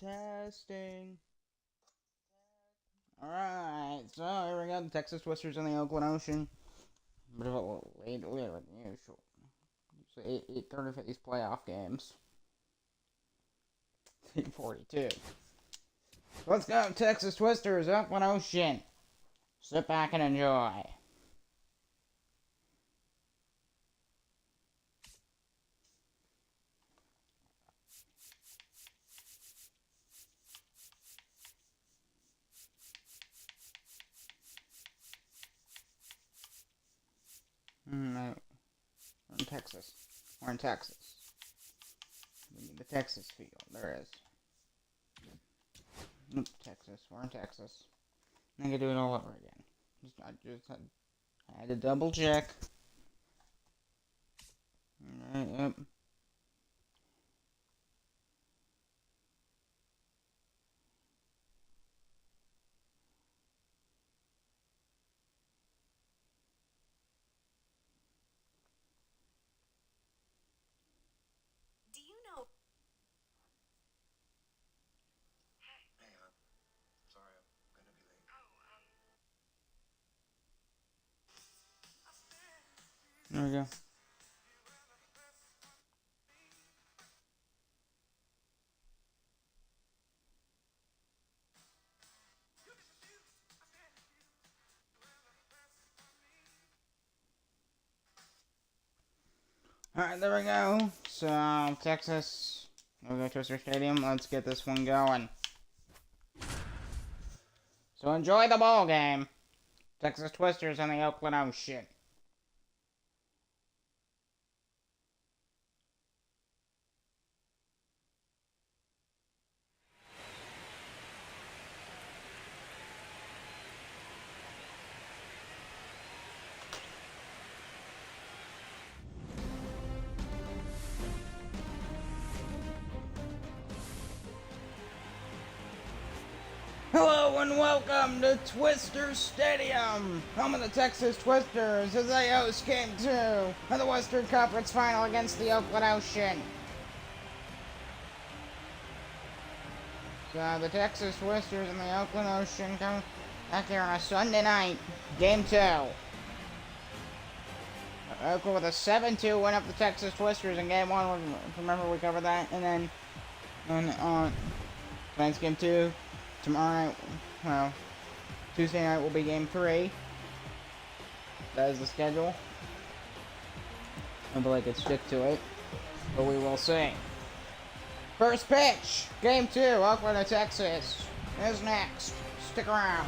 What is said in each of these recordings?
Testing. Alright, so here we go. The Texas Twisters in the Oakland Ocean. Bit of a little later than usual. Usually 8:30 for these playoff games. 8:42. Let's go, Texas Twisters, Oakland Ocean. Sit back and enjoy. No, we're in Texas. We're in Texas. We need the Texas field. There is. Nope, Texas. We're in Texas. I can do it all over again. I had to double check. Alright, yep. Do you know? Hey, sorry, I'm gonna be late. There we go. Alright, there we go. So, Texas. We'll go to Twister Stadium. Let's get this one going. So, enjoy the ball game. Texas Twisters in the Oakland Ocean. Hello and welcome to Twister Stadium, home of the Texas Twisters, as they host Game 2 of the Western Conference Final against the Oakland Ocean. So the Texas Twisters and the Oakland Ocean come back here on a Sunday night, Game 2. Oakland with a 7-2 win up the Texas Twisters in Game 1. Remember we covered that, and then on tonight's Game 2. Tomorrow night, well, Tuesday night will be Game 3. That is the schedule. I feel like I could stick to it, but we will see. First pitch, Game 2, Oakland to Texas, is next. Stick around.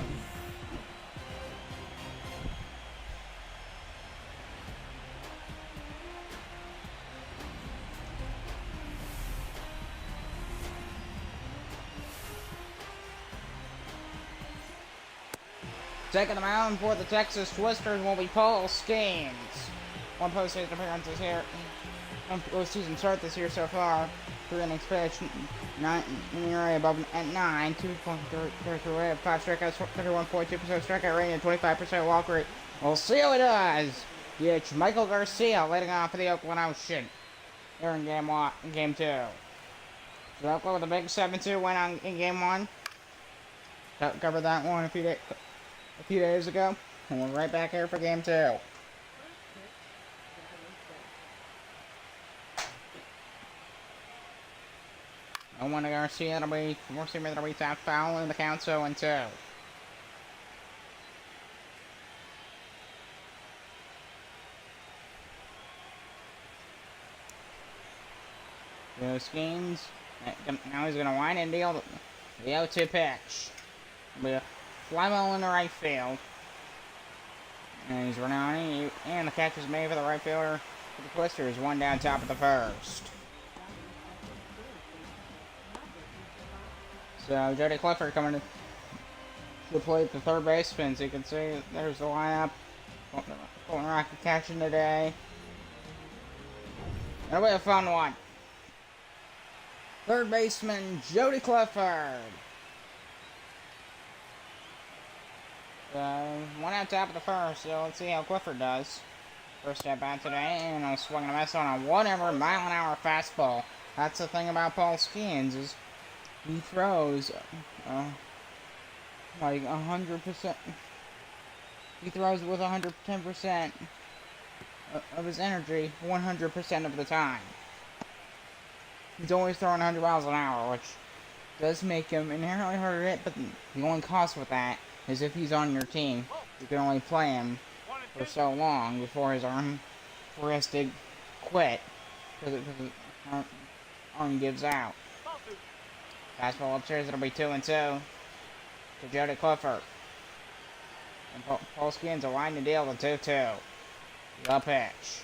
Taking the mound for the Texas Twisters will be Paul Skeens. One postseason appearance this year. One postseason start this year so far. 3 innings pitched, 9 in the area above at 9, 2.33 rate, 5 strikeouts, 31.2% strikeout rating, and 25% walk rate. We'll see how it does. DH Michael Garcia leading off for the Oakland Ocean here in Game 2. So Oakland with a big 7-2 win in Game 1. Covered that one a few days ago, and we're right back here for Game 2. I want to Garcia, that'll be tapped foul, and the count's 0-2. Those Skeens, now he's going to wind and deal the 0-2 pitch. It'll be a fly ball in the right field. And he's running on it, and the catch is made for the right fielder for the Twisters. One down top of the first. So Jody Clifford coming to the plate, the third baseman. So you can see there's the lineup. Golden Rocket catching today. It'll be a fun one. Third baseman Jody Clifford. One out top of the first, so let's see how Clifford does. First at bat today, and I'm swinging a miss on a whatever mile-an-hour fastball. That's the thing about Paul Skeens, is He throws like 100%. He throws with 110% of his energy 100% of the time. He's always throwing 100 miles an hour, which does make him inherently harder to hit, but the only cost with that is if he's on your team, you can only play him for so long before his arm has to quit because his arm gives out. Fastball upstairs, it'll be 2-2 to Jody Clifford. And Paul Skins will line the deal to 2-2. The pitch.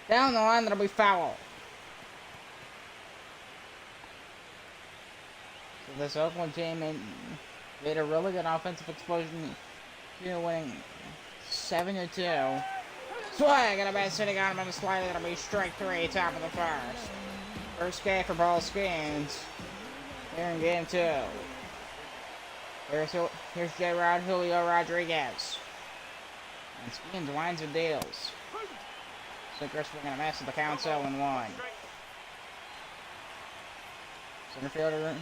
Down the line, that'll be foul. So this Oakland team made a really good offensive explosion here, winning 7-2. Swag and a bad sitting on him on the slide. That'll be strike 3, top of the first. First K for Paul Skins here in game 2. Here's J-Rod, Julio Rodriguez. And Skins winds and deals. Sinker swinging a miss at the count, 0-1. Center fielder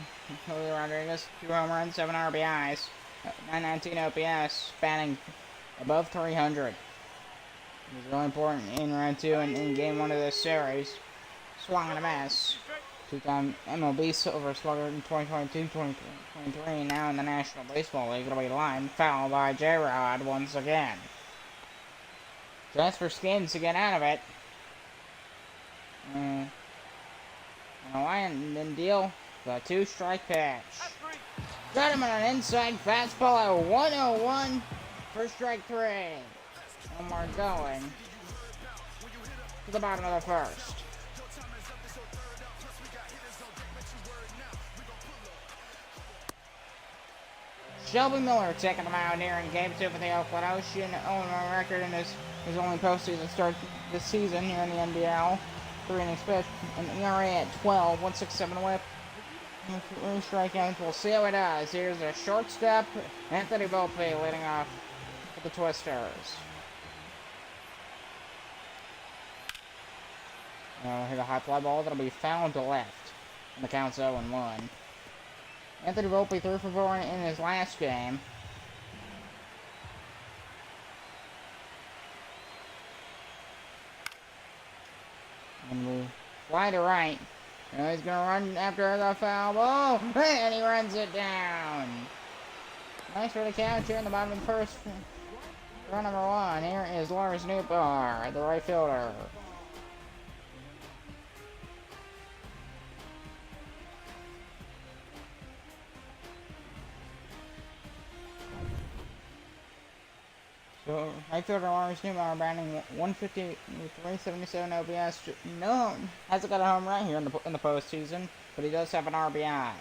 Julio Rodriguez, 2 home runs, 7 RBIs, 919 OPS, spanning above 300. It was really important in round 2 and in game 1 of this series. Swung and a miss. 2-time MLB Silver Slugger in 2022-2023, now in the National Baseball League. It'll be lined foul by J-Rod once again. Just for Skins to get out of it. And a line and deal the 2-strike pitch. Got him on an inside fastball at 101 for strike 3. And we're going to the bottom of the first. Shelby Miller taking the mound here in game 2 for the Oakland Ocean. 0-1 record in his only postseason start this season here in the NBL. 3 innings pitched, an ERA at 12, 1.67 whip, 3 strikeouts. We'll see how it does. Here's a short step. Anthony Volpe leading off for the Twisters. Hit a high fly ball that'll be fouled to left, and the count's 0-1. Anthony Volpe 3 for 4 in his last game. And we fly to right. And he's gonna run after the foul ball, and he runs it down. Nice for the catch here in the bottom of the first. Run number 1. Here is Lars Newbar, the right fielder. So, right fielder Lars Newbar batting 150 with 377 OPS. No, hasn't got a home run here in the postseason, but he does have an RBI.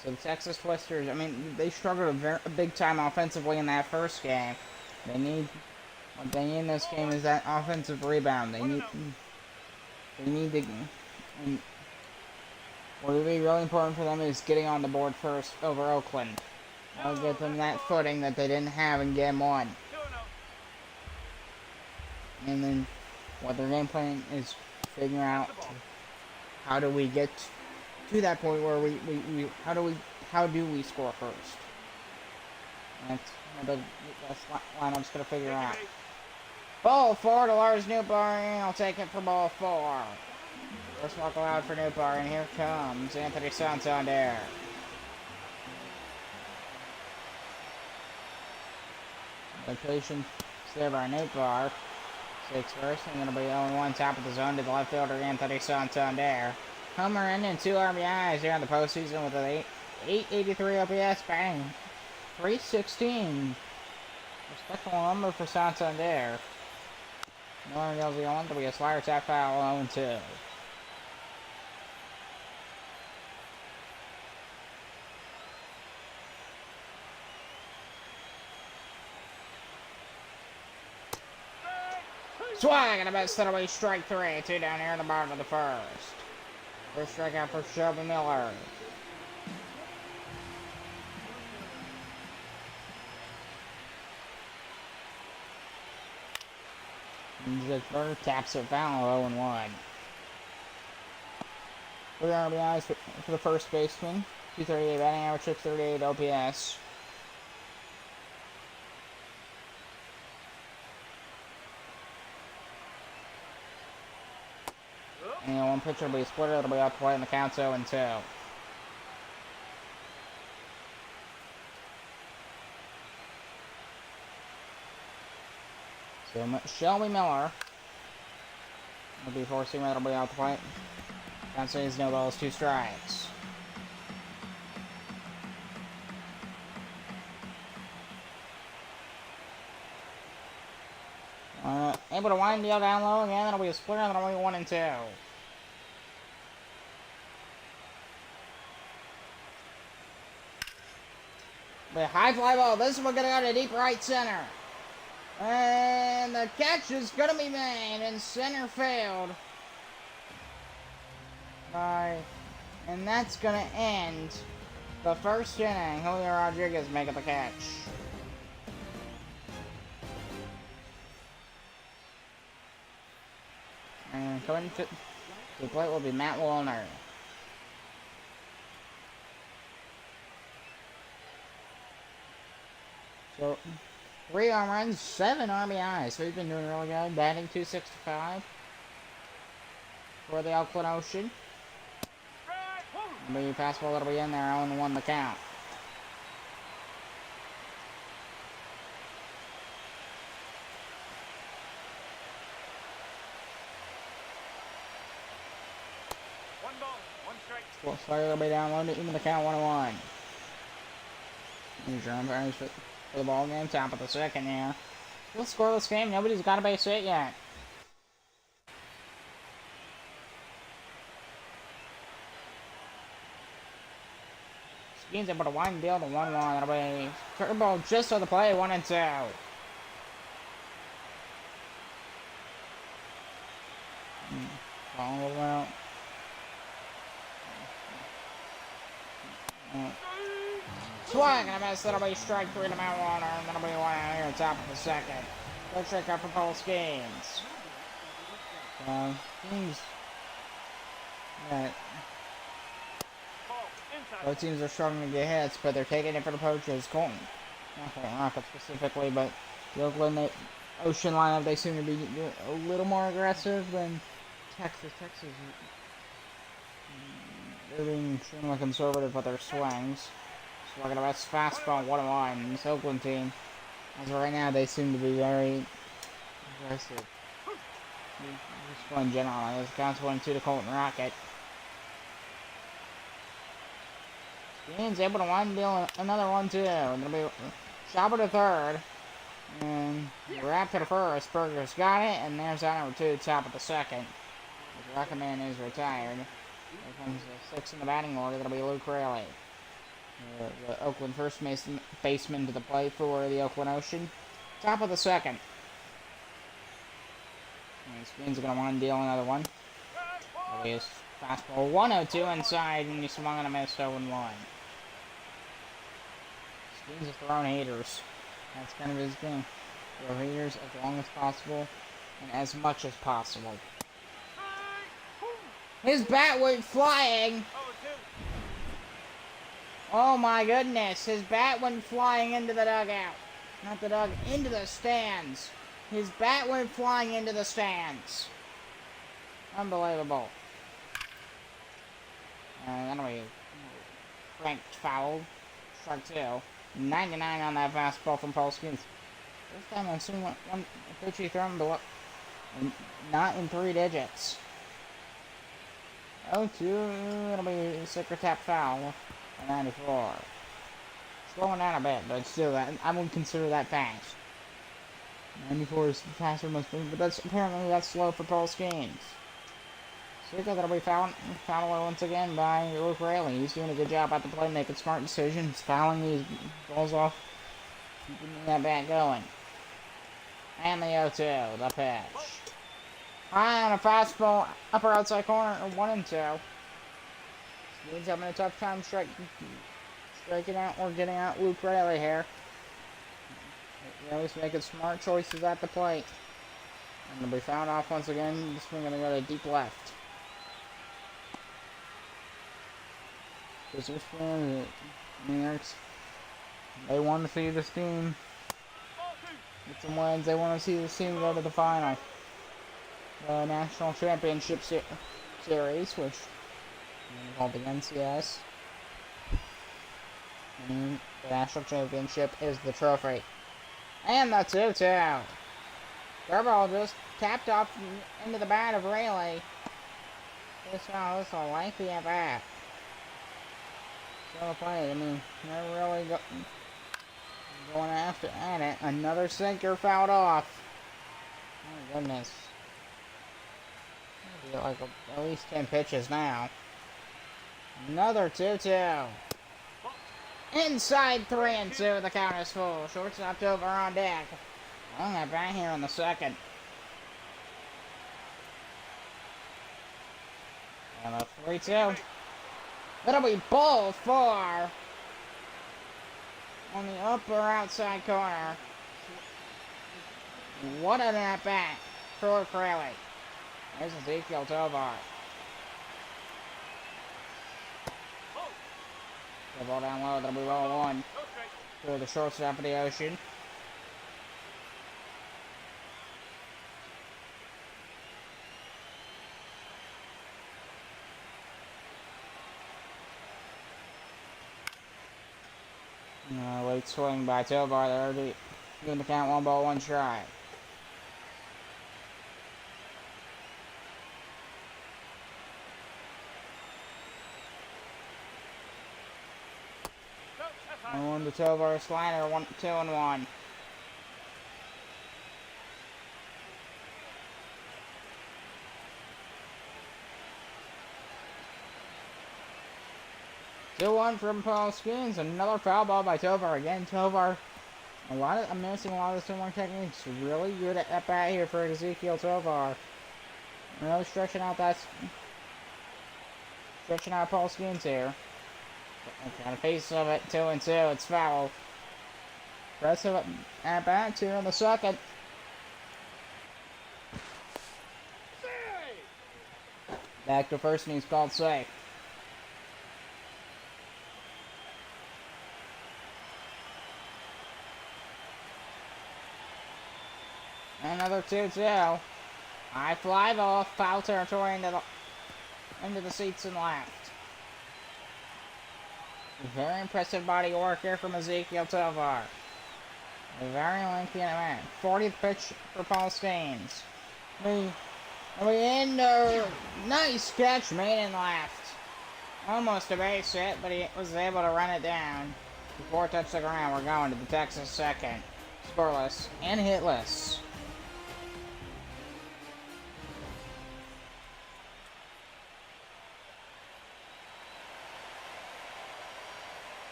So the Texas Twisters, I mean, they struggled a big time offensively in that first game. What they need in this game is that offensive rebound. They need to. And what would be really important for them is getting on the board first over Oakland. I'll give them that footing that they didn't have in game 1. And then what their game plan is figuring out how do we get to that point where how do we score first? And that's what the lineup's gonna figure out. Ball 4 to Lars Newbar, and I'll take it for ball 4. First walk allowed for Newbar, and here comes Anthony Santander. Location there by Newbar. 6 first, and going to be 0-1 top of the zone to the left fielder Anthony Santander. Homer and 2 RBIs here in the postseason with an 883 OPS, batting 316. Respectable number for Santander. Miller deals the 1 to be a slider tap foul, 0-2. Swag and a best that'll be strike 3. 2 down here in the bottom of the first. First strikeout for Shelby Miller. Zipper taps it foul, 0-1. 3 RBIs for the first baseman. 238 batting average, 638 OPS. And one pitcher will be a splitter. It'll be out to play, and the count's 0-2. So Shelby Miller will be forcing that'll be out to play. Count says no balls, 2 strikes. Able to wind deal down low again. That'll be a splitter. That'll be 1-2. The high fly ball. This one gonna go to deep right center. And the catch is gonna be made in center field. And that's gonna end the first inning. Julio Rodriguez making the catch. And coming to the plate will be Matt Wallner. So, 3 home runs, 7 RBIs. So he's been doing really good. Batting .265 for the Oakland Ocean. The fastball that'll be in there, 0-1 the count. Well, Slayer will be down low, even the count 1-1. Here's your umpires for the ball game, top of the second here. Still scoreless game, nobody's got a base hit yet. Skeens able to wind deal to 1-1. That'll be curveball just on the play, 1-2. Ball out. Swing and a miss. That'll be strike 3 to Matt Warner, and that'll be 1 out here, top of the second. Go check out for Paul Skeens. Teams that both teams are struggling to get hits, but they're taking it for the poachers. Colton, not Rocket specifically, but the Oakland Ocean lineup, they seem to be a little more aggressive than Texas. They're being extremely conservative with their swings. So looking at this fastball 1-1. This Oakland team, as of right now, they seem to be very aggressive. Just going generally. This counts 1-2 to Colton Rocket. Skeens able to wind deal another 1-2. It'll be Schauber to third. And wrap to the first. Berger's got it. And there's out number 2, top of the second. The Rocketman is retired. Here comes the 6 in the batting order. That'll be Luke Raley. The Oakland first baseman to the plate for the Oakland Ocean. Top of the second. And Skeens are going to want to deal another one. That'll be his fastball 1-0-2 inside, and he swung and a miss 0-1. Skeens is throwing haters. That's kind of his thing. Throw haters as long as possible and as much as possible. His bat went flying. Oh my goodness, his bat went flying into the dugout. Not the dugout, into the stands. His bat went flying into the stands. Unbelievable. That'll be ranked foul. Strike 2. 99 on that fastball from Paul Skeens. First time I've seen one pitch he thrown below, not in 3 digits. 0-2, it'll be a sticker tap foul. 94. Slowing down a bit, but still, that I wouldn't consider that fast. 94 is faster than most people, but that's slow for Paul Skeens. So that'll be fouled once again by Luke Raley. He's doing a good job at the plate, making smart decisions, fouling these balls off, keeping that bat going. And the 0-2, the pitch. High on a fastball, upper outside corner, 1-2. Skeens having a tough time striking out or getting out Luke Raley here. Raley's making smart choices at the plate. And they'll be fouled off once again. This one's going to go to deep left. Because this fans, I mean, they want to see this team get some wins. They want to see this team go to the final. The National Championship Series, which is called the NCS. And the National Championship is the trophy. And the 2-2. Turbo just tapped off into the bat of Rayleigh. This is a lengthy at bat. So played. I mean, they're really going after at it. Another sinker fouled off. Oh my goodness. Like at least 10 pitches now. Another 2-2. Inside 3-2. The count is full. Shortstop over on deck. I'm gonna bat here in the second. And a 3-2. It'll be ball 4 on the upper outside corner. What an at bat for Crowley. There's Ezekiel Tovar. The ball down low, that'll be ball 1 for the shortstop of the Ocean. Late swing by Tovar there, giving the count 1-1 strike. On the Tovar slider, 2-1. From Paul Skins, another foul ball by Tovar. Again, Tovar, I'm missing a lot of similar techniques. Really good at that bat here for Ezekiel Tovar. Really stretching out Paul Skins here. Got a piece of it, 2-2. It's foul. Impressive at bat here in the second. Back to first, and he's called safe. Another 2-2. High fly ball, foul territory into the seats and left. Very impressive body work here from Ezekiel Tovar. Very lengthy in a minute. 40th pitch for Paul Staines. We end nice catch made in left. Almost a base hit, but he was able to run it down. Before it touched the ground, we're going to the Texas second. Scoreless and hitless.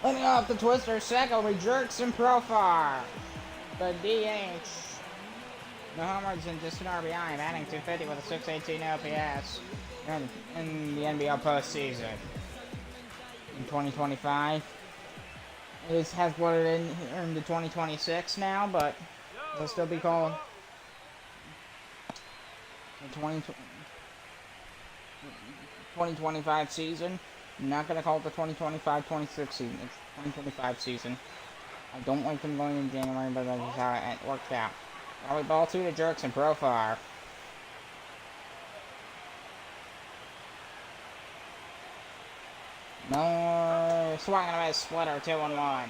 Letting off the twister second, we jerks and Profar. The DH. The homers and just an RBI, batting 250 with a 618 OPS in the NBL postseason. In 2025. It has floated in the 2026 now, but it'll still be called the 2025 season. I'm not going to call it the 2025-26 season. It's 2025 season. I don't like them going in January, but that's just how it worked out. Probably ball 2 to Jerks and Profar. No, swung and a miss, splitter, 2-1.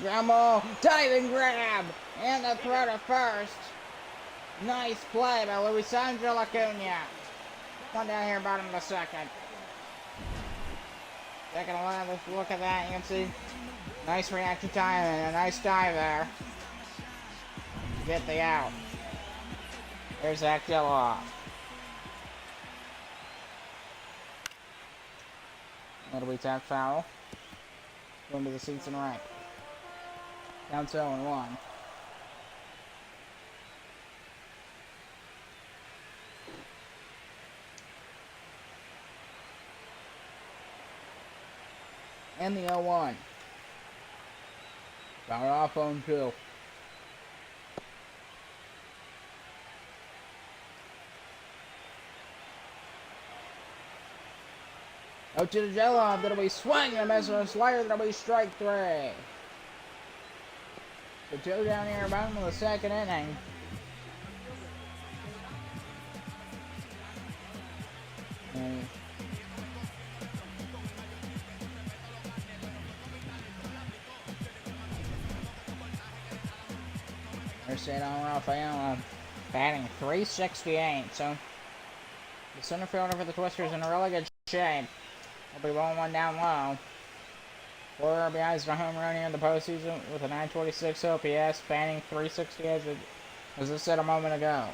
Ground ball, diving grab, and the throw to first. Nice play by Luisandro Lacuna. One down here, bottom of the second. Second alive, let's look at that. You can see nice reaction time and a nice dive there. Get the out. There's Zach Geloff. That'll be tap foul. Going to the seats and right. Down 2-1. And the 0-1. Got off on 2. Out to the jello, that'll be swing and a miss on a slider, that'll be strike 3. So 2 down here, bottom of the 2nd inning. And they're sitting on Rafael, batting .368. So the center fielder for the Twisters in a really good shape. They'll be rolling one down low. 4 RBIs and a home run here in the postseason with a .926 OPS, batting .368 as I said a moment ago.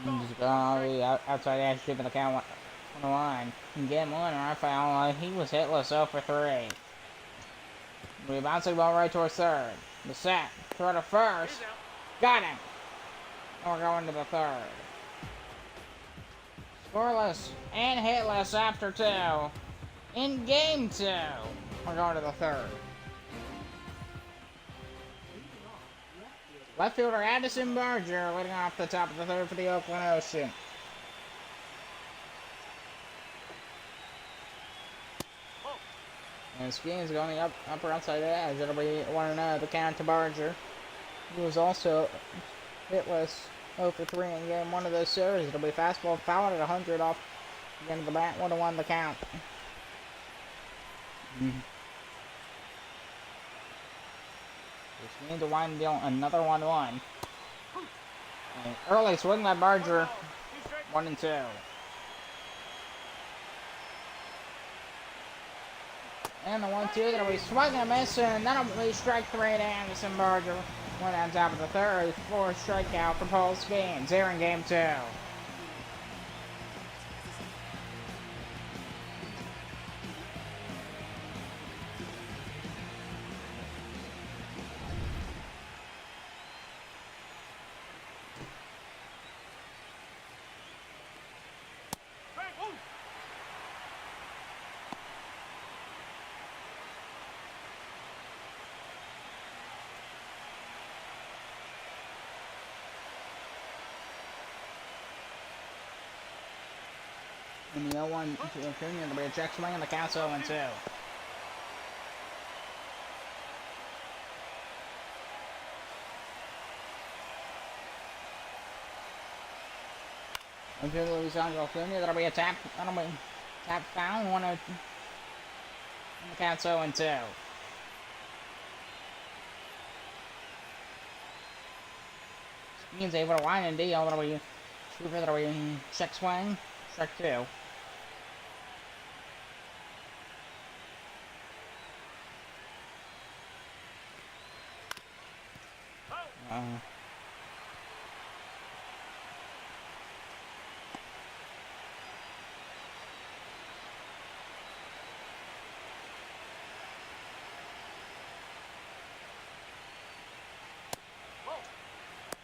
Just going outside edge, keeping the count on the line. In game 1, Rafael, he was hitless 0 for 3. We bouncing ball right towards third. The set, throw to first. Got him. And we're going to the third. Scoreless and hitless after 2. In game 2, we're going to the third. Left fielder Addison Barger leading off the top of the third for the Oakland Ocean. And Skeen's going up upper outside edge. It'll be 1-0 the count to Barger. He was also hitless 0 for 3 in game 1 of this series. It'll be fastball fouled at 100 off the end of the bat. 1-1 the count. Skeen to wind deal another 1-1. Early swing by Barger. 1-2. And the 1-2, that'll be swinging and missing, and that'll be strike 3 to Anderson Barger. One on top of the third, 4th strikeout for Paul Skeens here in game 2. In the 0-1 to Acuna, there'll be a check swing and the count's 0-2. Into Luisandro Acuna, that'll be a tap foul, 1-0, and the count's 0-2. Skeens able to wind and deal, that'll be check swing, strike 2.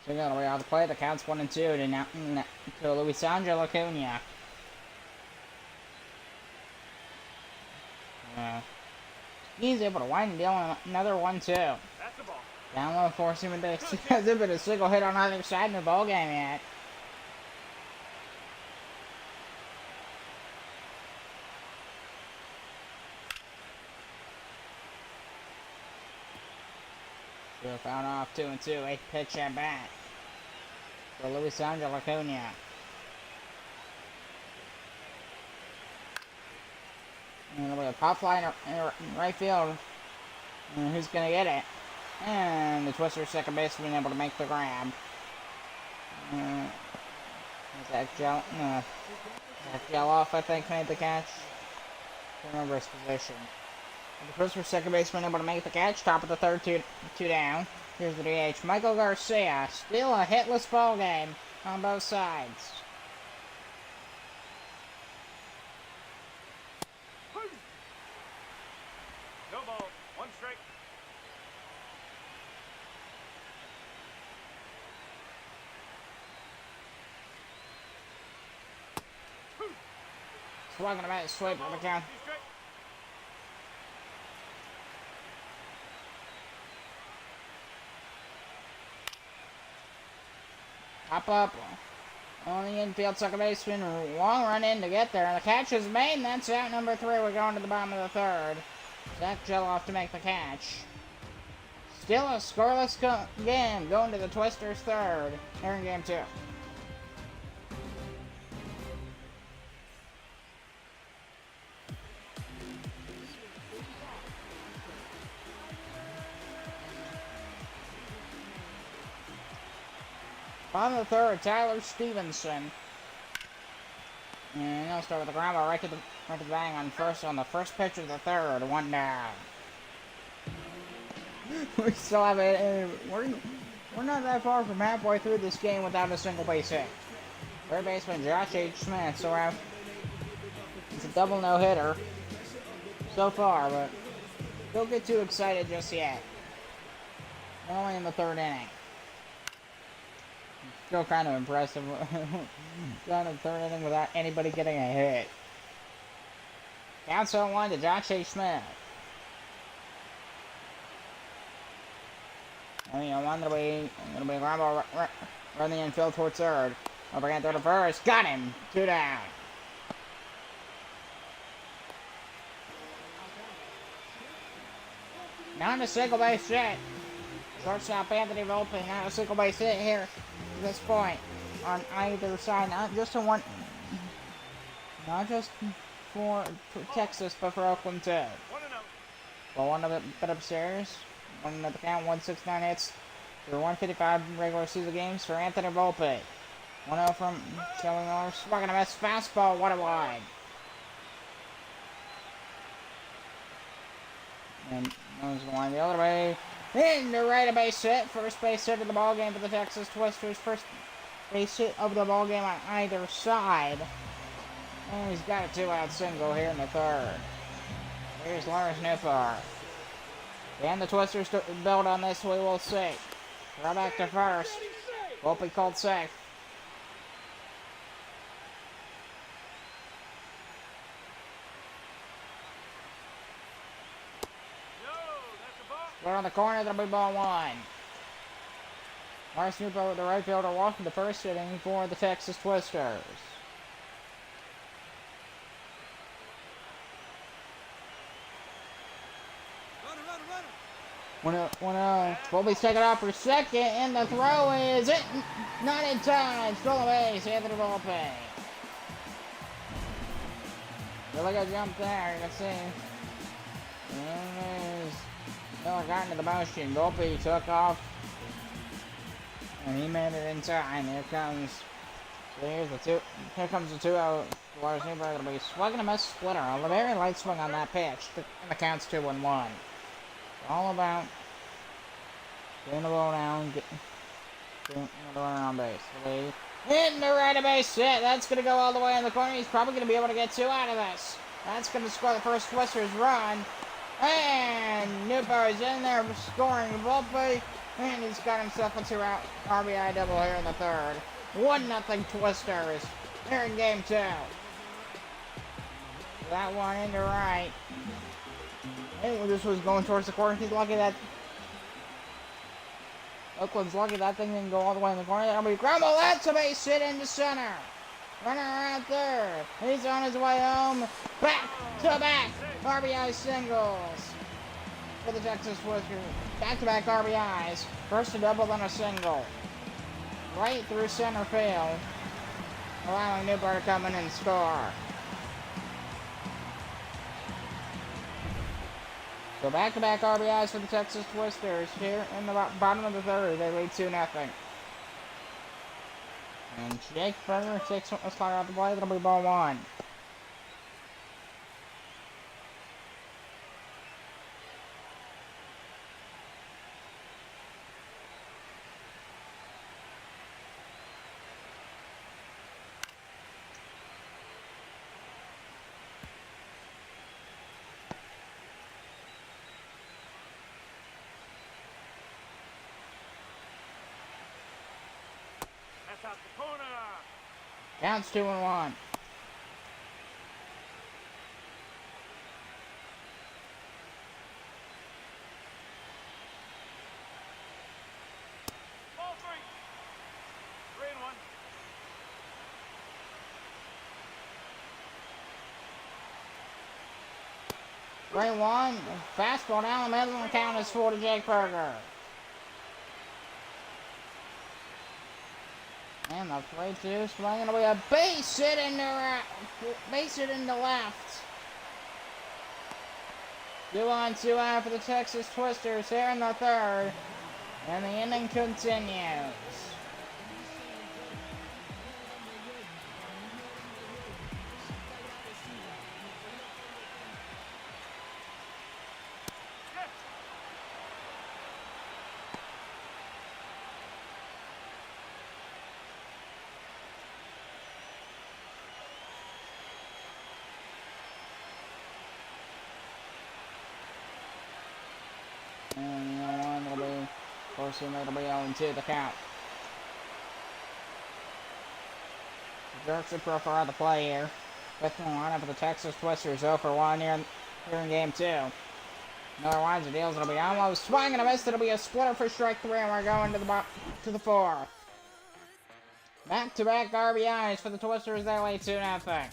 So all the way out of the play, the count's 1-2 to Luisandro Acuna. He's able to wind and deal another 1-2. Down low, forcing him to hasn't been a single hit on either side in the ball game yet. So found off 2-2, 8th pitch at bat for Luisandro Acuna. And there'll be a pop fly in right field. And who's gonna get it? And the Twister second baseman able to make the grab. Zach Geloff, I think, made the catch. I can't remember his position. The Twister second baseman able to make the catch. Top of the third, two down. Here's the DH, Michael Garcia. Still a hitless ball game on both sides. No ball, 1 strike. swung and a miss, sweep on the count. Two strike. Up on the infield, second baseman, long run in to get there, and the catch is made, and that's out number 3. We're going to the bottom of the third. Zach Geloff to make the catch. Still a scoreless game, going to the Twisters' third here in game 2. Bottom of the third, Tyler Stevenson. And he'll start with the ground ball right to the bang on the first pitch of the third. 1 down. We still have it. We're not that far from halfway through this game without a single base hit. Third baseman Josh H. Smith. So it's a double no hitter so far, but don't get too excited just yet. We're only in the 3rd inning. Still kind of impressive. Done in the 3rd inning without anybody getting a hit. Counts 0-1 to Josh H. Smith. And you know, gonna be a ground ball run the infield towards third. Over again, third to first. Got him. 2 down. Not a single base hit. Shortstop Anthony Volpe, not a single base hit here at this point on either side. Not just for Texas, but for Oakland too. 1-0. Well, one of it bit upstairs. One at the count, 169 hits for 155 regular season games for Anthony Volpe. 1-0 from Kelly Miller. Swung and a miss. Fastball, 1 wide. And goes the line the other way. In the right of base hit. First base hit of the ball game for the Texas Twisters. First base hit of the ball game on either side. And he's got a 2-out single here in the third. Here's Lawrence Newfar. Can the Twisters build on this? We will see. Throw back to first. Volpe called safe. No, that's a ball. We're on the corner, that'll be ball 1. Lawrence Newfar, the right fielder, walking the first inning for the Texas Twisters. 1-0. Volpe's taking off for second, and the throw is it. Not in time. Stolen base, Anthony Volpe. Really good jump there, you can see. And Miller got into the motion. Volpe took off, and he made it in time. Here comes the 2-0. Lars Newberg will be swinging a miss splitter. A very light swing on that pitch. And the count's 2-1. All about getting the ball down, getting the runner on base. Hitting the right of base hit. That's going to go all the way in the corner. He's probably going to be able to get 2 out of this. That's going to score the first Twisters run. And Newberg is in there scoring Volpe. And he's got himself a 2-out RBI double here in the third. 1-0 Twisters here in game 2. That one into right. Hey, this was going towards the corner. He's lucky that Oakland's lucky that thing didn't go all the way in the corner. That'll be ground ball. That's a base hit into center. Runner out there. He's on his way home. Back to back RBI singles for the Texas Twisters. Back-to-back RBIs. First a double, then a single. Right through center field, allowing Newberg to come in and score. So back-to-back RBIs for the Texas Twisters here in the bottom of the third. They lead 2-0. And Jake Berger takes a slide out the play. That'll be ball 1. That's out the corner. Counts 2-1. 3-1. Fastball down the middle, and the count is 4 to Jake Berger. And the 3-2 swing. It'll be a base hit into right, base hit into left. 2 on, 2 out for the Texas Twisters here in the third. And the inning continues. And the other one will be, of course, it'll be 0-2 the count. Jerks would prefer the play here. Fifth one lineup for the Texas Twisters 0 for 1 here in game 2. Another winds of deals, it'll be almost swing and a miss. It'll be a splitter for strike 3, and we're going to the fourth. Back-to-back RBIs for the Twisters. They lead 2-0.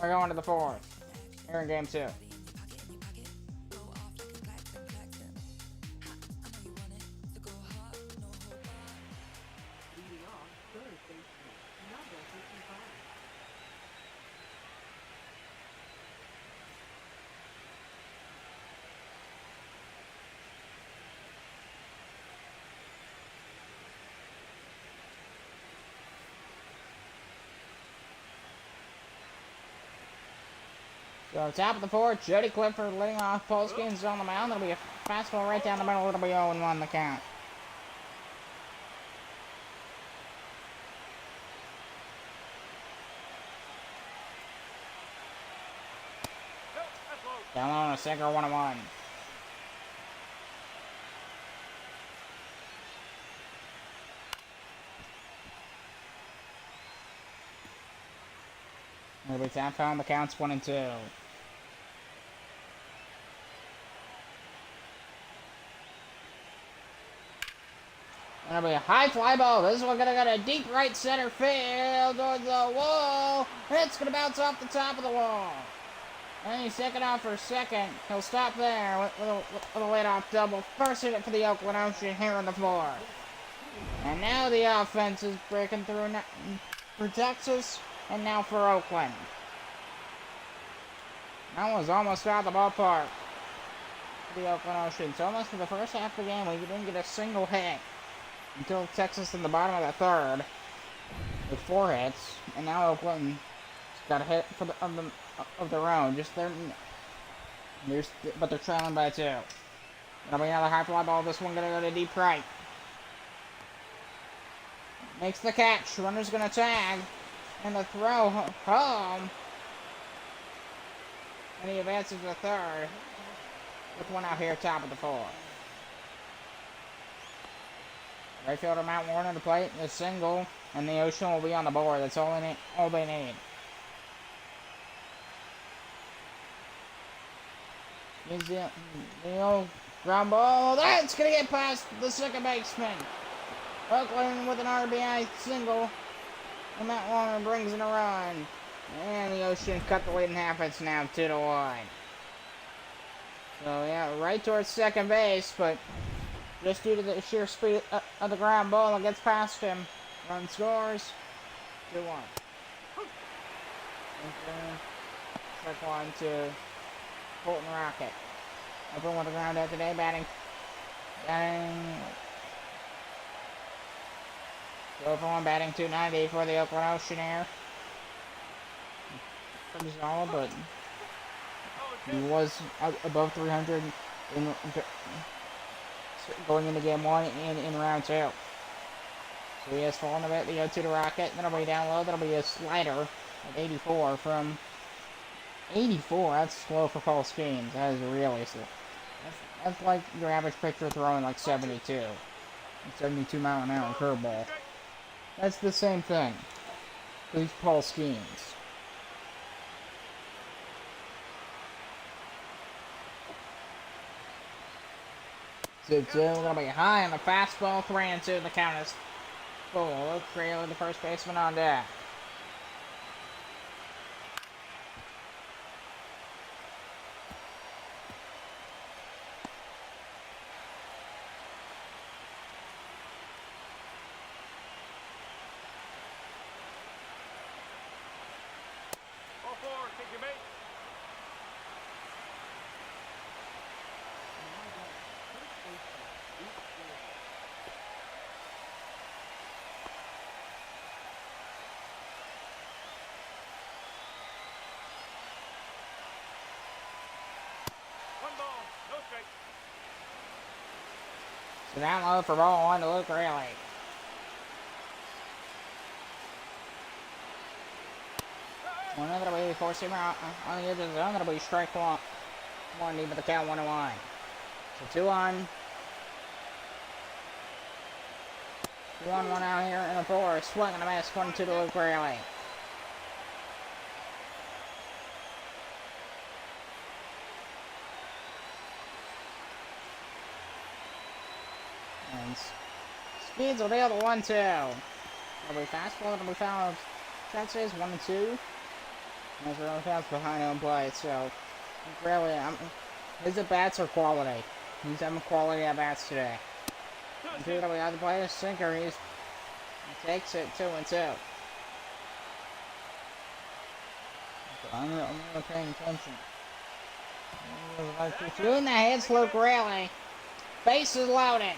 We're going to the fourth here in game 2. So top of the fourth, Jody Clifford leading off. Paul Skeens on the mound. It'll be a fastball right down the middle. It'll be 0-1 the count. Down low on a sinker, 1-1. It'll be tap foul. The count's 1-2. That'll be a high fly ball. This one gonna go to deep right center field towards the wall. It's gonna bounce off the top of the wall. And he's taking off for a second. He'll stop there with a leadoff double. First hit it for the Oakland Ocean here on the floor. And now the offense is breaking through for Texas and now for Oakland. That was almost out of the ballpark for the Oakland Ocean. So almost for the first half of the game, we didn't get a single hit until Texas in the bottom of the third with 4 hits, and now Oakland got a hit for of their own. But they're trailing by 2. That'll be another high fly ball. This one gonna go to deep right. Makes the catch. Runner's gonna tag, and the throw home. And he advances to third with 1 out here, top of the 4th. Right fielder Matt Warner to plate, a single, and the Ocean will be on the board. That's all they need. Here's the old ground ball. That's going to get past the second baseman. Oakland with an RBI single, and Matt Warner brings in a run. And the Ocean cut the lead in half. It's now 2-1. So yeah, right towards second base, but just due to the sheer speed of the ground ball, it gets past him. Run scores. 2-1. Check 1 to Colton Rocket. Open with the ground out today, batting. So for 1, batting 290 for the Oakland Ocean here. Pretty solid, but he was above 300 going into game 1 in round 2. So he has fallen a bit. The 0-2 to Rocket. That'll be down low. That'll be a slider at 84 from 84. That's slow for Paul Skeens. That is really slow. That's like your average pitcher throwing like 72. 72 mile an hour curveball. That's the same thing. He's Paul Skeens. We're going to be high on the fastball, 3-2. The count is full. Crayley, the first baseman, on deck. strike. So down low for ball one to Luke Rayleigh. One of the way four seamer on the edge of the zone. That'll be strike one. One even the count 1-1. So 2-1. 2-1, 1 out here in the fourth. Swing and a miss. 1-2 to Luke Rayleigh. And Speeds will deal the 1-2. That'll be fastball. That'll be foul. Texas 1-2. That's really fast behind home plate. So really, his at bats are quality. He's having quality at bats today. That'll be out the play. Sinker. He takes it 2-2. I'm really paying attention. Shooting the head, Luke Rayleigh. Bases loaded.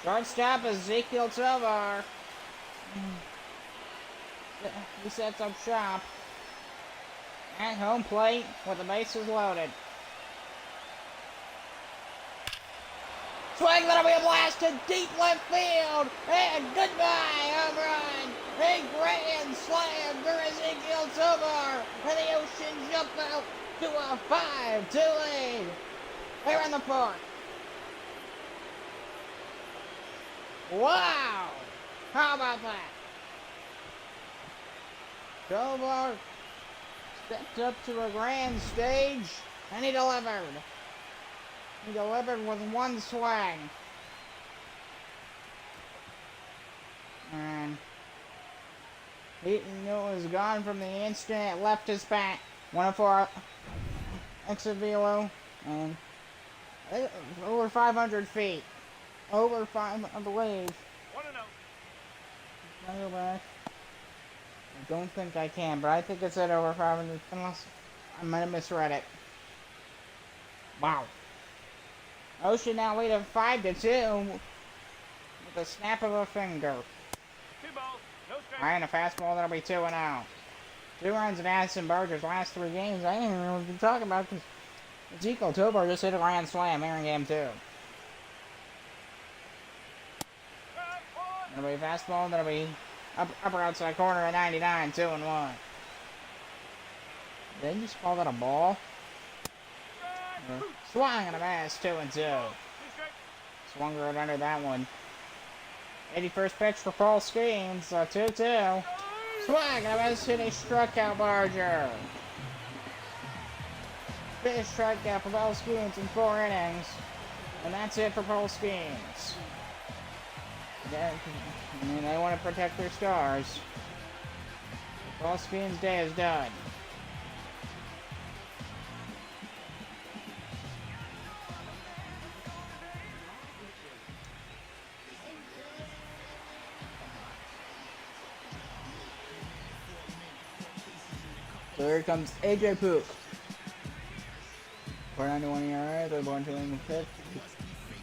Shortstop Ezekiel Tovar. He sets up shop at home plate with the bases loaded. Swing, that'll be a blast to deep left field. And goodbye, home run. A grand slam for Ezekiel Tovar. And the Ocean jump out to a 5-2 lead. They're in the fourth. Wow! How about that? Tovar stepped up to a grand stage, and he delivered. He delivered with one swing. And he knew it was gone from the instant it left his bat. 104 exit velo, and over 500 feet. Over 5, I believe. 1-0. Can I go back? I don't think I can, but I think it said over 500, unless I might have misread it. Wow. Ocean now lead of 5-2 with a snap of a finger. 2 balls, no strike. And a fastball that'll be 2-0. 2 runs in Addison Berger's last 3 games. I didn't even know what to talk about because Ezekiel Tovar just hit a grand slam here in game 2. That'll be a fastball. That'll be upper outside corner at 99, 2-1. Did they just call that a ball? Swung and a miss, 2-2. Swung right under that one. 81st pitch for Paul Skeens, 2-2. Swung and a miss, and he struck out Barger. Fifth strikeout for Paul Skeens in 4 innings. And that's it for Paul Skeens. I mean, they want to protect their stars. Paul Skeens' day is done. So here comes AJ Pook. 491 ERA, 3.2 in the fifth.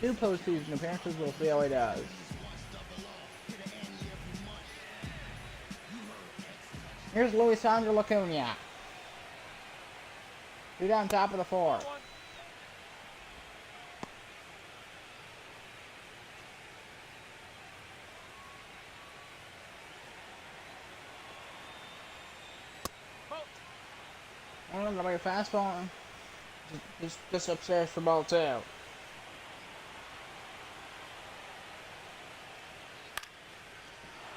2 postseason appearances. We'll see how he does. Here's Luisandro Lacuna. 2 down top of the 4th. Gonna be a fastball. Just upstairs for ball 2.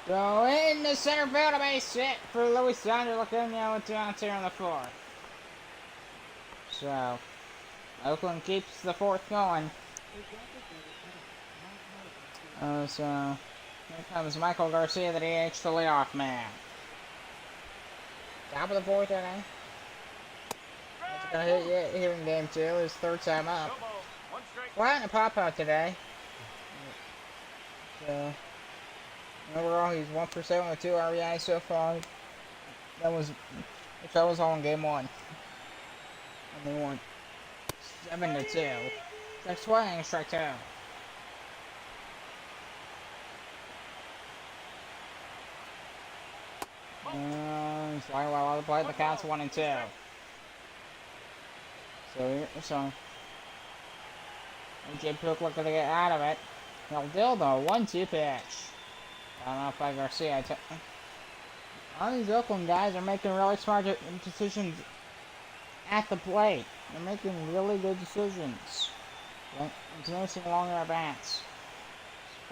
So in the center field, a base hit for Luisandro Lacuna with 2 outs here in the 4th. So Oakland keeps the 4th going. So here comes Michael Garcia, the DH, the leadoff man. Top of the 4th inning. He's gonna hit here in game 2, his 3rd time up. Flat and a pop out today. So overall, he's 1 for 7 with 2 RBI so far. That was all in game 1. And they won 7-2. That's swing, strike 2. Sliding well out of the plate. The count's 1-2. So AJ Pook looking to get out of it. El Dildo, 1-2 pitch. Fouled off by Garcia. All these Oakland guys are making really smart decisions at the plate. They're making really good decisions. It's noticing longer at bats.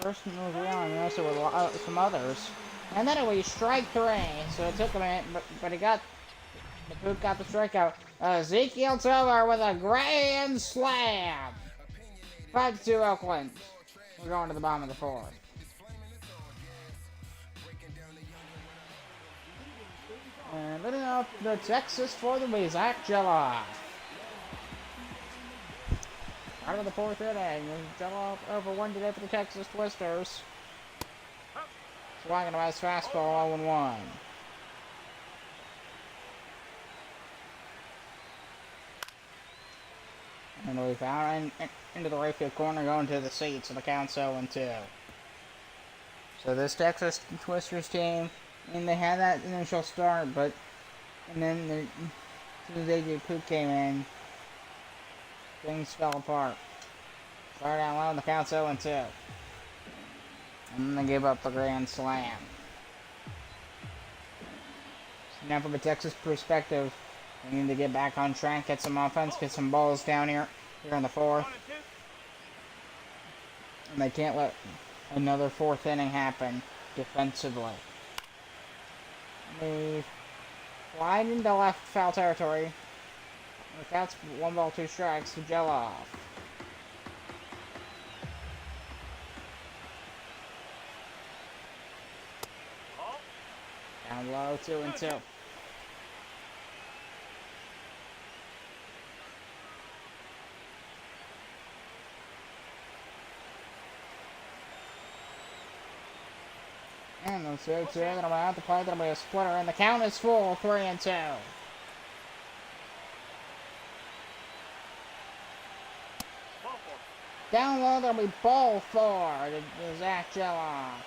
First move around, and also with some others. And then it was strike 3, so it took a minute, but he got, the Pook got the strikeout. Ezekiel Tiller with a grand slam. 5-2 Oakland. We're going to the bottom of the 4th. And leading off the Texas for the way, Zach Geloff. Out of the 4th inning, Geloff over 1 today for the Texas Twisters. Swinging by his fastball, 0-1. And we found into the right field corner, going to the seats, and the count's 0-2. So this Texas Twisters team, and they had that initial start, but and then as soon as AJ Pook came in, things fell apart. Started out low, and the count's 0-2. And they gave up the grand slam. So now from a Texas perspective, we need to get back on track, get some offense, get some balls down here in the 4th. And they can't let another 4th inning happen defensively. They slide into left foul territory. The count's 1 ball, 2 strikes to Geloff. Down low, 2-2. And the 2-2, that'll be out the play, that'll be a splitter, and the count is full, 3-2. Down low, there'll be ball 4 to Zach Geloff.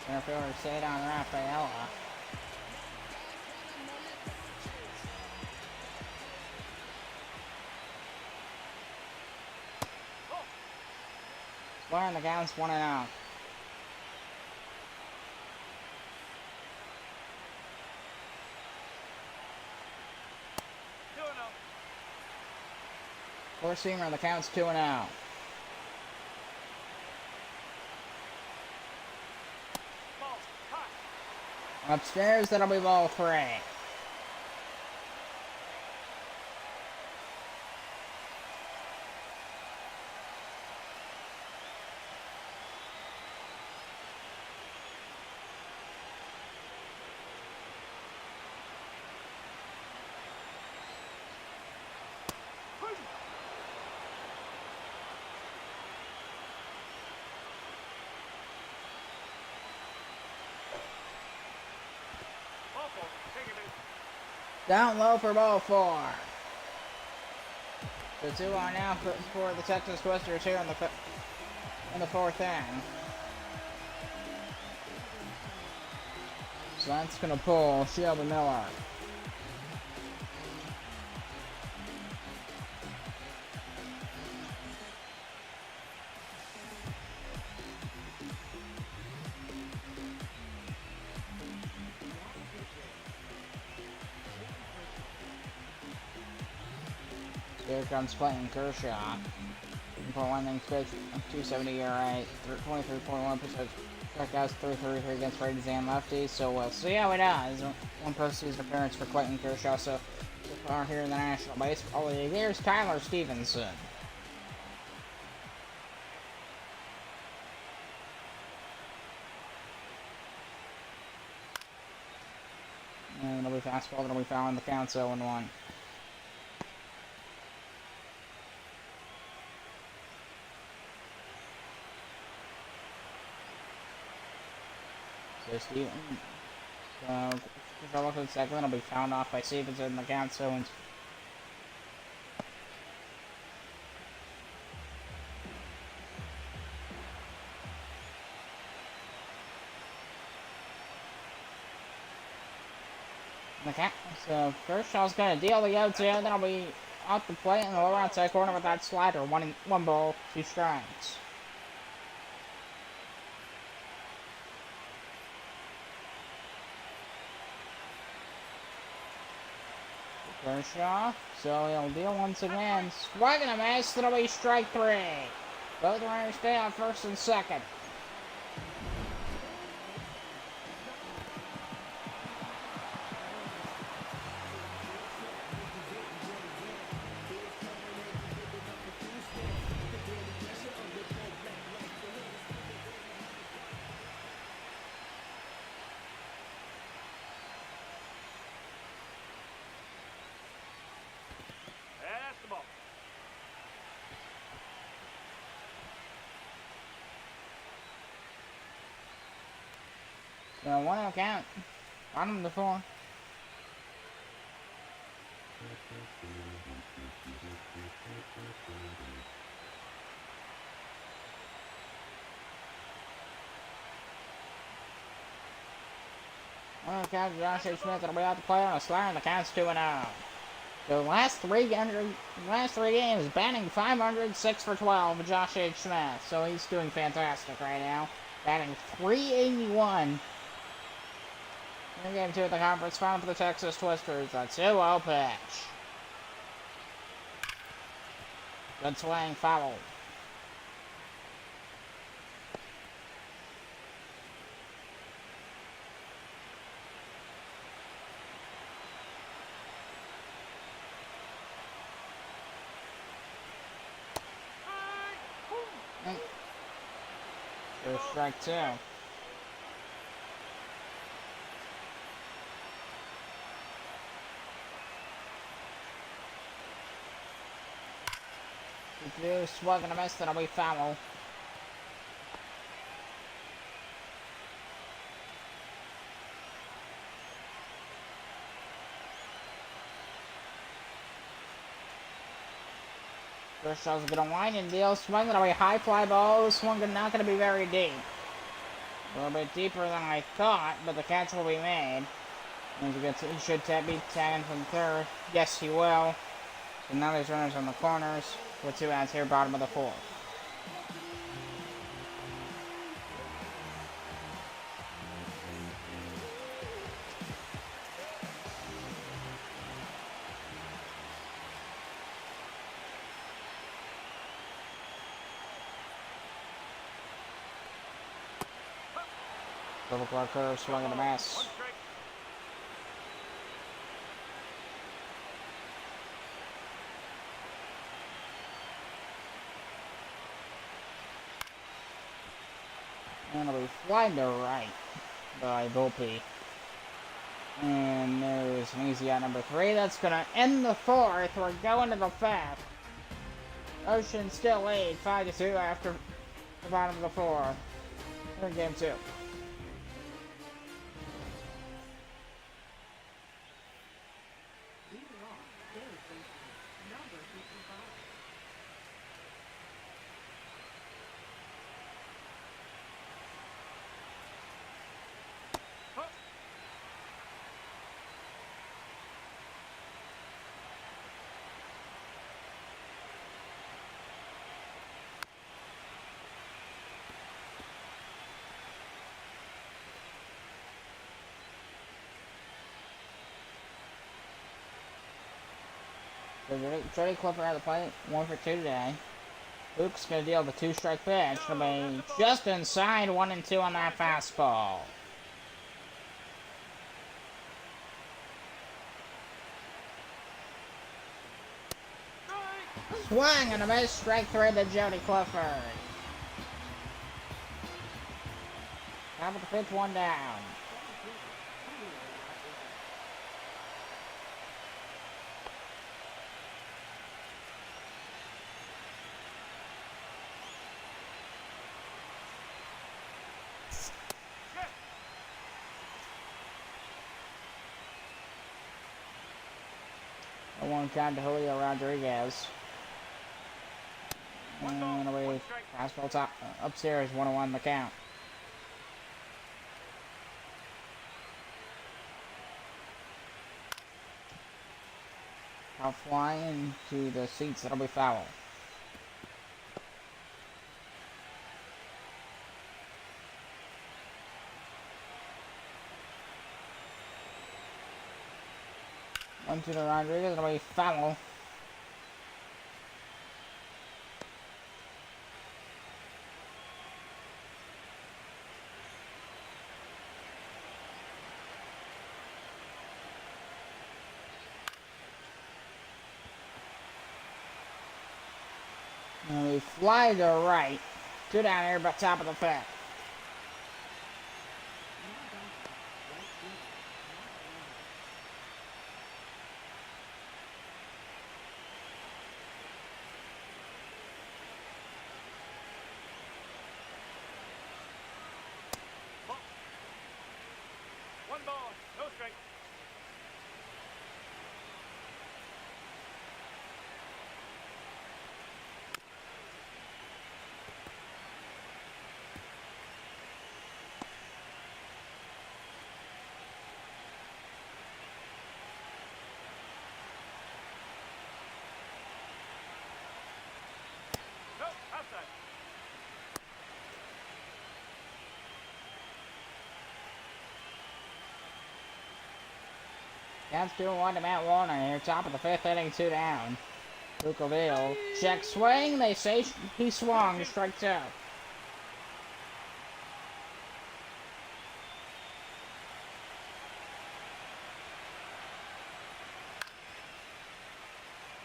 Center fielder stayed on Rafaela. Square in the count's 1-0. Four-seamer in the count's 2-0. Upstairs, that'll be ball 3. Down low for ball 4. The 2 on now for the Texas Twisters here in the 4th inning. So that's going to pull Shelby Miller. Here comes Clayton Kershaw. For 1 inning pitch, 270 ERA, 23.1% strikeouts, 333 against righties and lefties. So we'll see how it does. 1 postseason appearance for Clayton Kershaw so far here in the National Baseball League. Here's Tyler Stevenson. And it'll be fastball, it'll be foul in the count, 0-1. So Steven, look at the second, will be fouled off by Stevenson in the count, 0-2. Okay, so Kershaw's gonna deal the 0-2, then I'll be off the plate in the lower outside corner with that slider. One ball, 2 strikes. Kershaw, so he'll deal once again. Swing and a miss, it'll be strike 3. Both runners stay on first and second. That's the ball. So 1-0 count. Bottom of the 4. Well, count Josh H. Smith will be out to play on a slider, and the count's 2-0. So last three games, batting 500, 6 for 12 with Josh H. Smith. So he's doing fantastic right now. Batting 381. In game 2 of the conference final for the Texas Twisters. A 2-0 pitch. Good swing, foul. There's strike 2. Blue swung and a miss, that'll be foul. Kershaw's gonna wind and deal, swung, that'll be high fly ball, swung and not gonna be very deep. A little bit deeper than I thought, but the catch will be made. He should be tagging from third. Yes, he will. So now there's runners on the corners with 2 outs here, bottom of the 4th. Double club curve, swung and a miss. 1 strike. And it'll be flying to right by Volpe. And there's an easy out number 3. That's going to end the 4th. We're going to the 5th. Ocean still lead 5-2 after the bottom of the 4th. We're in game 2. Jody Clipper out of the plate, 1 for 2 today. Luke's gonna deal the 2-strike pitch. It'll be just inside 1-2 on that fastball. Swing and a miss, strike 3 to Jody Clifford. Top of the 5th, 1 down. A 1 count to Julio Rodriguez. And away, fastball top, upstairs, 1-1 the count. I'll fly into the seats. That'll be foul. One to the Rodriguez. That'll be foul. And we fly to right. Two down here, but top of the fifth. One ball, no strike. No, outside. That's 2-1 to Matt Warner here. Top of the fifth inning, 2 down. Lucaville. Check swing. They say he swung. Strikes out.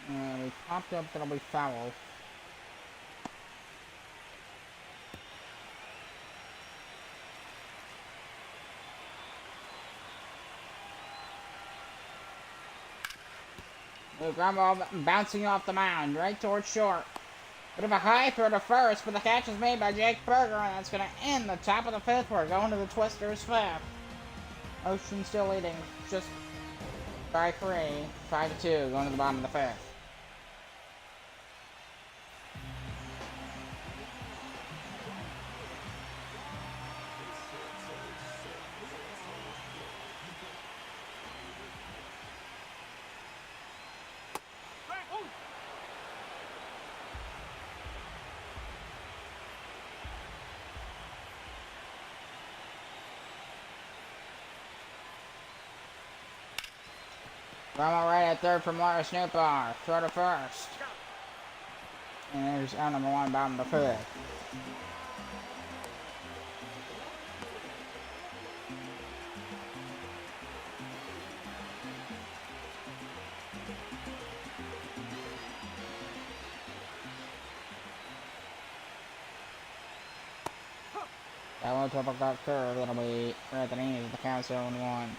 We popped up. That'll be foul. The ground ball bouncing off the mound, right towards short. Bit of a high throw to first, but the catch is made by Jake Berger, and that's going to end the top of the fifth. We're going to the Twisters' fifth. Ocean still leading, just by 3, 5-2, going to the bottom of the fifth. Rama right at third from Laura Snoopar. Throw to first. And there's out number 1, bottom of the fifth. That one top of that curve, that'll be right at the knees of the count 0-1.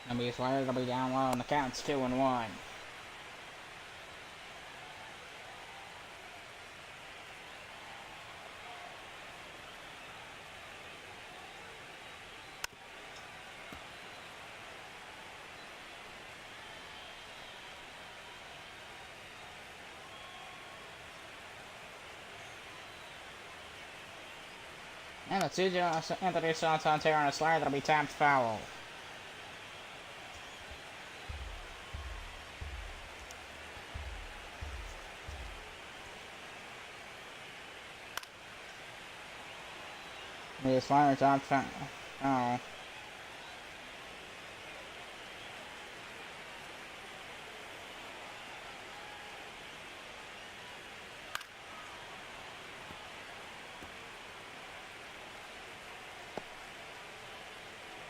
Gonna be a slider, gonna be down low, and the count's 2-1. And the 2-0 Anthony Santander on a slider that'll be tapped foul. The slider tapped foul. Oh.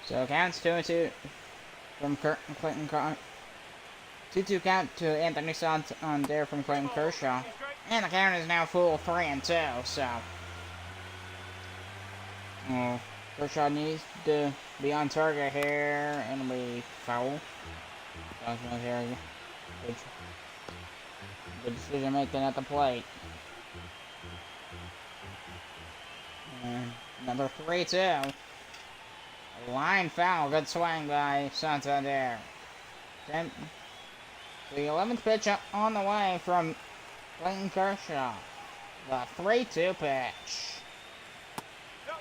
So counts 2-2 from Clayton 2-2 count to Anthony Santander from Clayton Kershaw. And the count is now full 3-2, so Kershaw needs to be on target here and it'll be foul. Good decision making at the plate. And number 3-2. Line foul, good swing by Santander. The 11th pitch on the way from Clayton Kershaw. The 3-2 pitch. Go.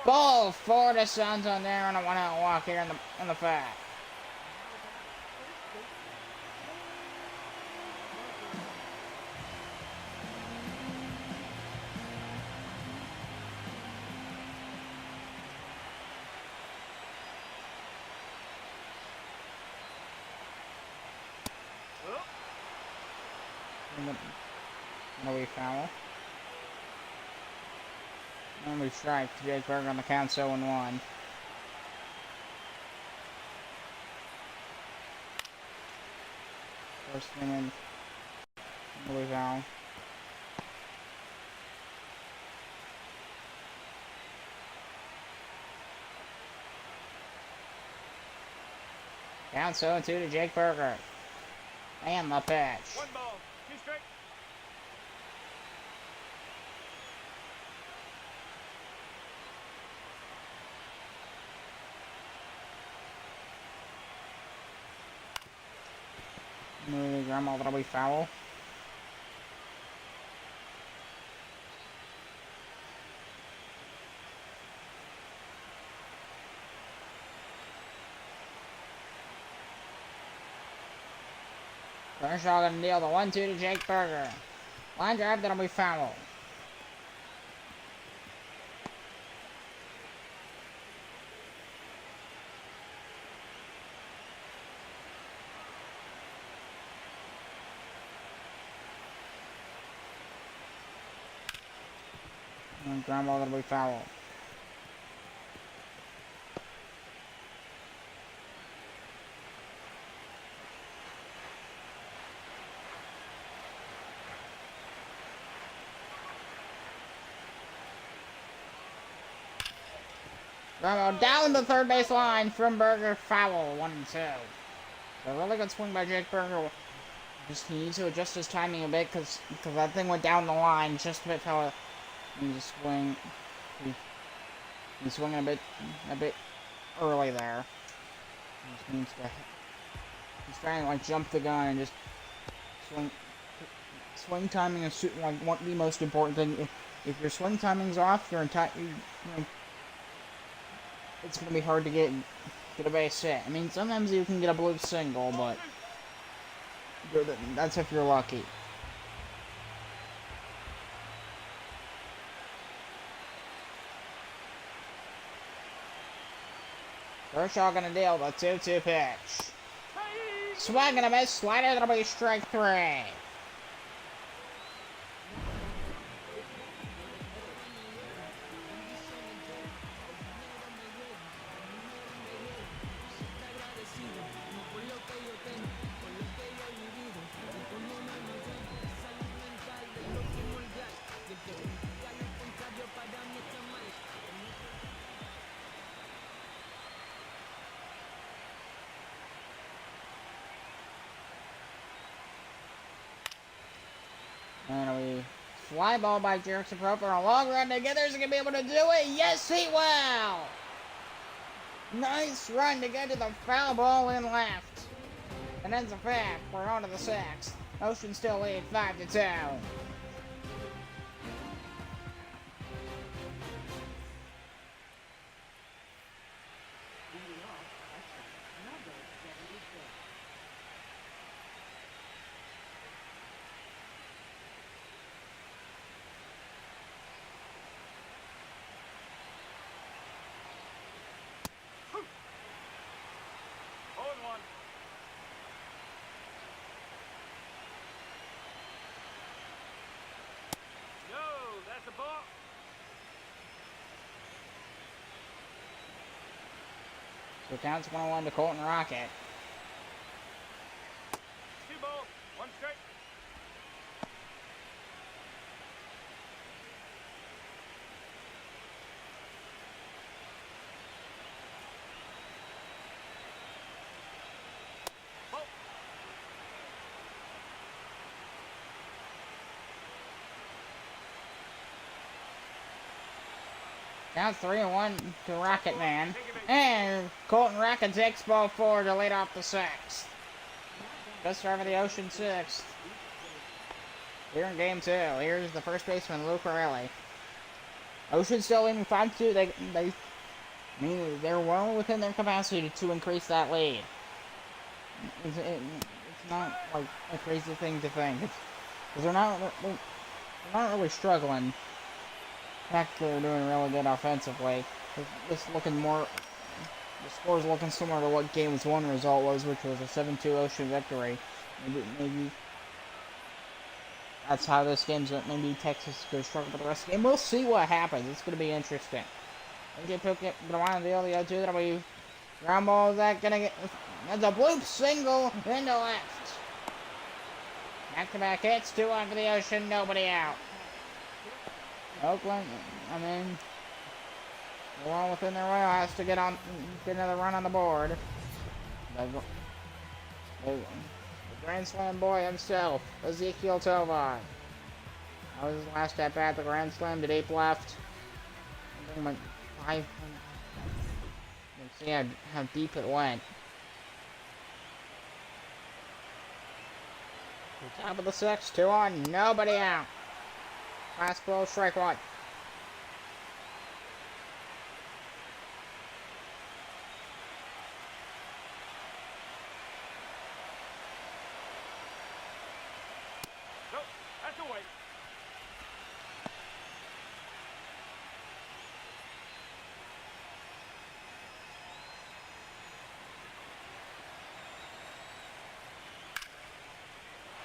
Ball four. Ball for the Suns on there on a 1-out walk here in the fifth. No we foul. And we strike to Jake Berger on the count 0-1. First inning. No we foul. Count 0-2 to Jake Berger. And the pitch. 1 ball, 2 strikes. Moving ground ball, that'll be foul. Kershaw gonna deal the 1-2 to Jake Berger. Line drive, that'll be foul. And ground ball, that'll be foul. Ground ball down the third base line from Berger, foul, 1-2. A really good swing by Jake Berger. Just he needs to adjust his timing a bit because that thing went down the line just a bit, fella. He's swing. He's swinging a bit early there. He just needs to. He's trying to like jump the gun and just swing. Swing timing is like one the most important thing. If your swing timing's off, your entire it's gonna be hard to get a base hit. I mean, sometimes you can get a blue single, but that's if you're lucky. Kershaw gonna deal the 2-2 pitch. Swing and a miss, slider, that'll be strike 3. And we fly ball by Jerickson Pro for a long run together. Is he going to be able to do it? Yes, he will! Nice run to get to the foul ball in left. And ends the fifth. We're on to the sixth. Ocean still lead 5-2. The ball. So counts 1-1 to Colton Rocket. 2 balls, 1 strike. Ball. Counts 3-1 to Rocket Man. And Colton Rocket takes ball 4 to lead off the sixth. Just over the Ocean 6th. Here in game 2. Here's the first baseman, Luke Riley. Ocean still leading 5-2. They're well within their capacity to increase that lead. It's not like a crazy thing to think. Because they're not really struggling. In fact, they're doing really good offensively. It's looking more. The score's looking similar to what Game 1 result was, which was a 7-2 Ocean victory. Maybe that's how this game's going. Maybe Texas is going to struggle for the rest of the game. We'll see what happens. It's going to be interesting. AJ Puckett going to want to deal the 0-2. That'll be ground ball. Is that going to get? That's a bloop single into left. Back-to-back hits. 2-1 for the Ocean. Nobody out. Oakland, the one within their rail has to get another run on the board. The Grand Slam boy himself, Ezekiel Tovar. That was his last at bat. The Grand Slam to deep left. You can see how deep it went. Top of the 6th, 2-1, nobody out. Last blow, strike 1. Nope, that's away.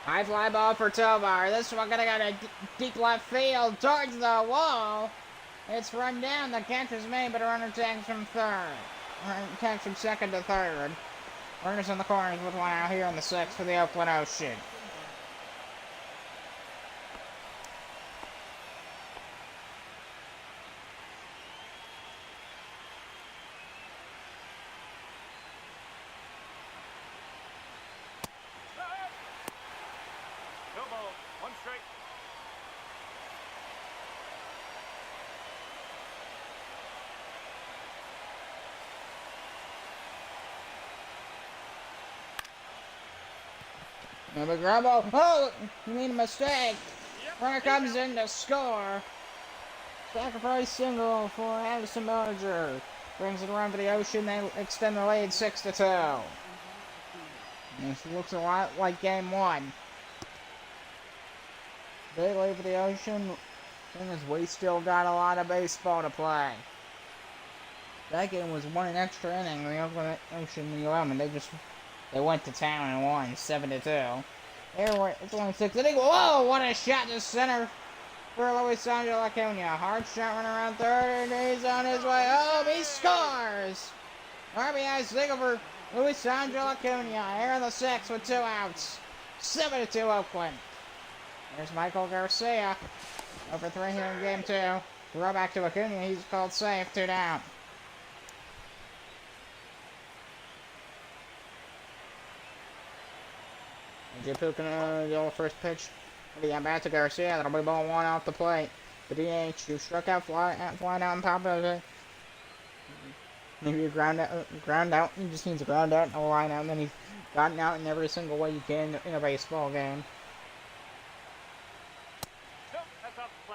High fly ball for Tovar. This one gonna go to deep left field towards the wall. It's run down. The catcher's made, but a runner tags from third. Tags from second to third. Runners in the corners with one out here in the 6th for the Oakland Ocean. No ball. 1 straight. Another ground ball. Oh, you made a mistake. Runner comes in to score. Sacrifice single for Addison Manager. Brings it around for the Ocean. They extend the lead 6-2. This looks a lot like Game 1. Big lead for the Ocean. Thing is, we still got a lot of baseball to play. That game was 1 extra inning. The Oakland Ocean, the 11, they went to town and won 7-2. It's only 6 innings. Whoa! What a shot to center for Luis Angel Acuna. Hard shot running around third, and he's on his way home. He scores! RBI single for Luis Angel Acuna. Here in the 6th with 2 outs. 7-2 Oakland. There's Michael Garcia. Over 3 here in Game 2. Throw back to Acuna. He's called safe. 2 down. AJ Puckett, the first pitch. The at-bat to Garcia. That'll be ball 1 off the plate. The DH, who struck out, fly out, and pop out. Maybe a ground out. He just needs a ground out and a line out, and then he's gotten out in every single way you can in a baseball game. Nope, that's off the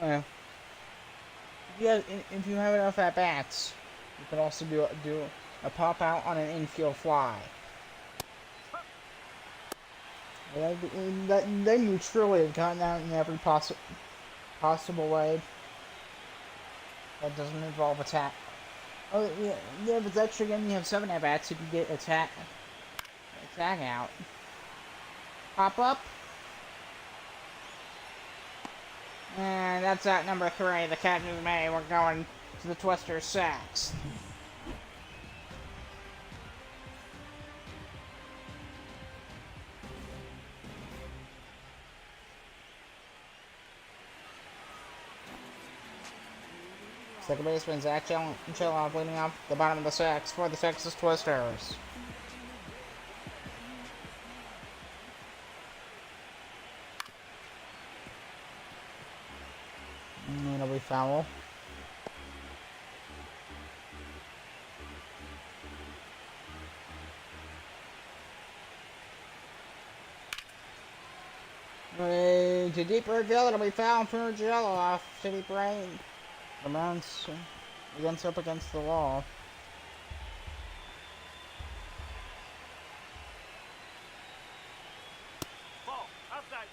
plate. If you have enough at-bats, you can also do a pop out on an infield fly. They truly have gotten out in every possible way that doesn't involve attack. Oh yeah, but that's again you have 7 at-bats, you can get attack out. Pop up. And that's at number 3. The catch is made. We're going to the Twister 6. Second baseman Zach Chilloff leading off the bottom of the 6th for the Texas Twisters. And it'll be foul. To deep right field, it'll be foul for Jello off to deep right. The mounts up against the wall. Ball, outside.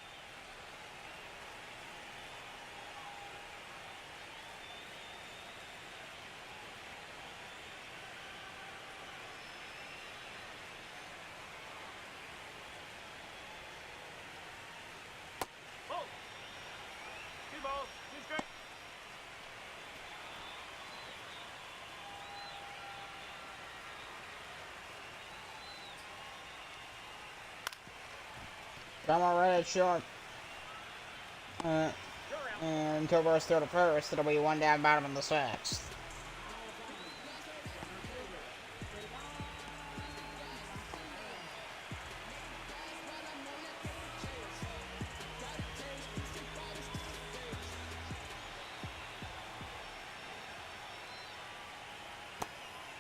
Ball. 2 balls, 2 strikes. Come on, right at short. You're out. And Tobar's throw to first. It'll be 1 down, bottom of the 6th.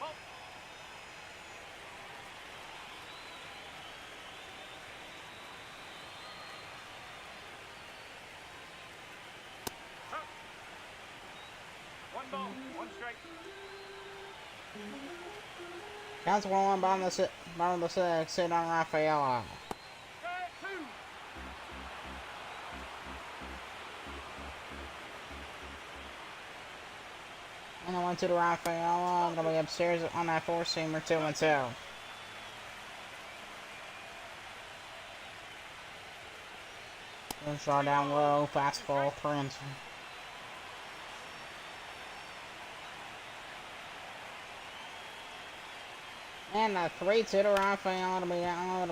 Ball. Huh. 1 ball, 1 strike. Counts 1-1, bottom of the 6th. Sit on Rafaela. Strike 2. And I went to the Rafaela. I'm going to be upstairs on that 4-seamer 2-2. Draw down low, fastball, Prince. And a 3-2 to Rafaela to be out.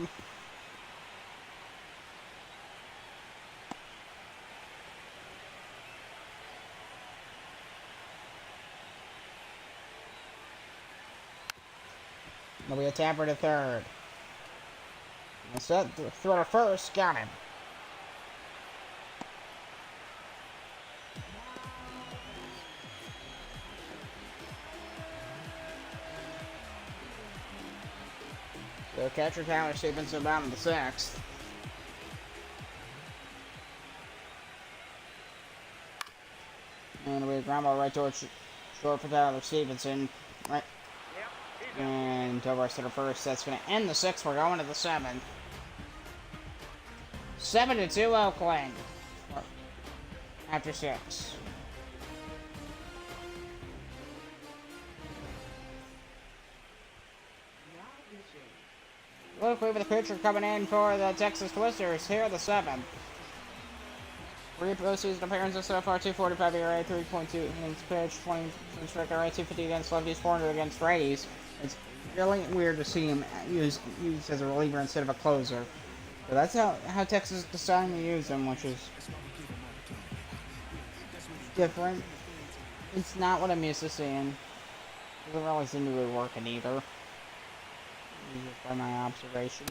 There'll be a tapper to third. Set throw to first, got him. So catcher Tyler Stevenson down to the 6th. And it'll be a ground ball right towards short for Tyler Stevenson. Right. Yep, he's out. And Tobar's to the first. That's going to end the 6th. We're going to the 7th. 7-2 Oakland. After 6. Look, we have the pitcher coming in for the Texas Twisters. Here are the 7th. 3 postseason appearances so far, 245 ERA, 3.2 innings pitched, 20 strike ERA, 250 against lefties, 400 against righties. It's really weird to see him used as a reliever instead of a closer. So that's how Texas is deciding to use him, which is different. It's not what I'm used to seeing. Doesn't really seem to be working either. Just by my observation.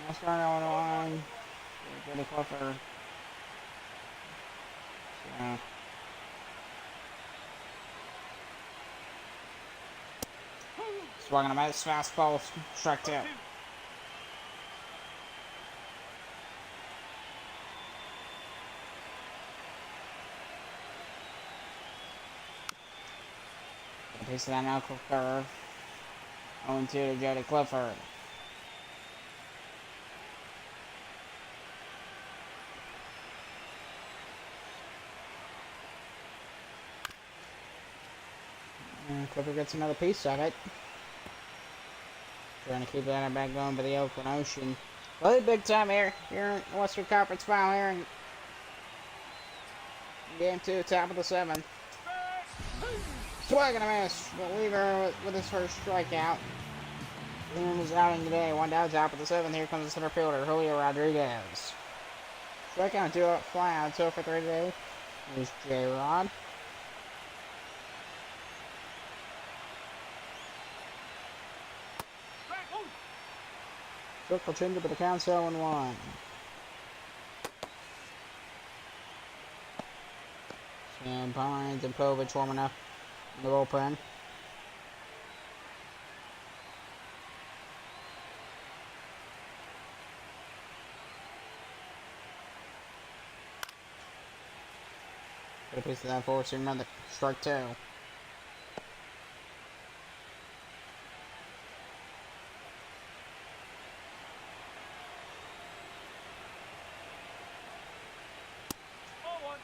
I'll start on line. Jody Clifford. So. Swung on a miss, fastball, strike 2. A piece of that knuckle curve. 0-2 to Jody Clifford. And Clifford gets another piece of it. Trying to keep that back going for the Oakland Ocean. Really big time here in Western Conference final here in Game 2, top of the 7th. Swing and a miss. Reliever with his first strikeout. Leaving his outing today. 1 down, top of the 7th. Here comes the center fielder, Julio Rodriguez. Strikeout, 2 up, fly out, 2 for 3 today. Here's J-Rod. Circle change up at the count, 0-1. Sam Pines and Povich warming up in the bullpen. Get a piece of that forward, so another strike two. Ball one.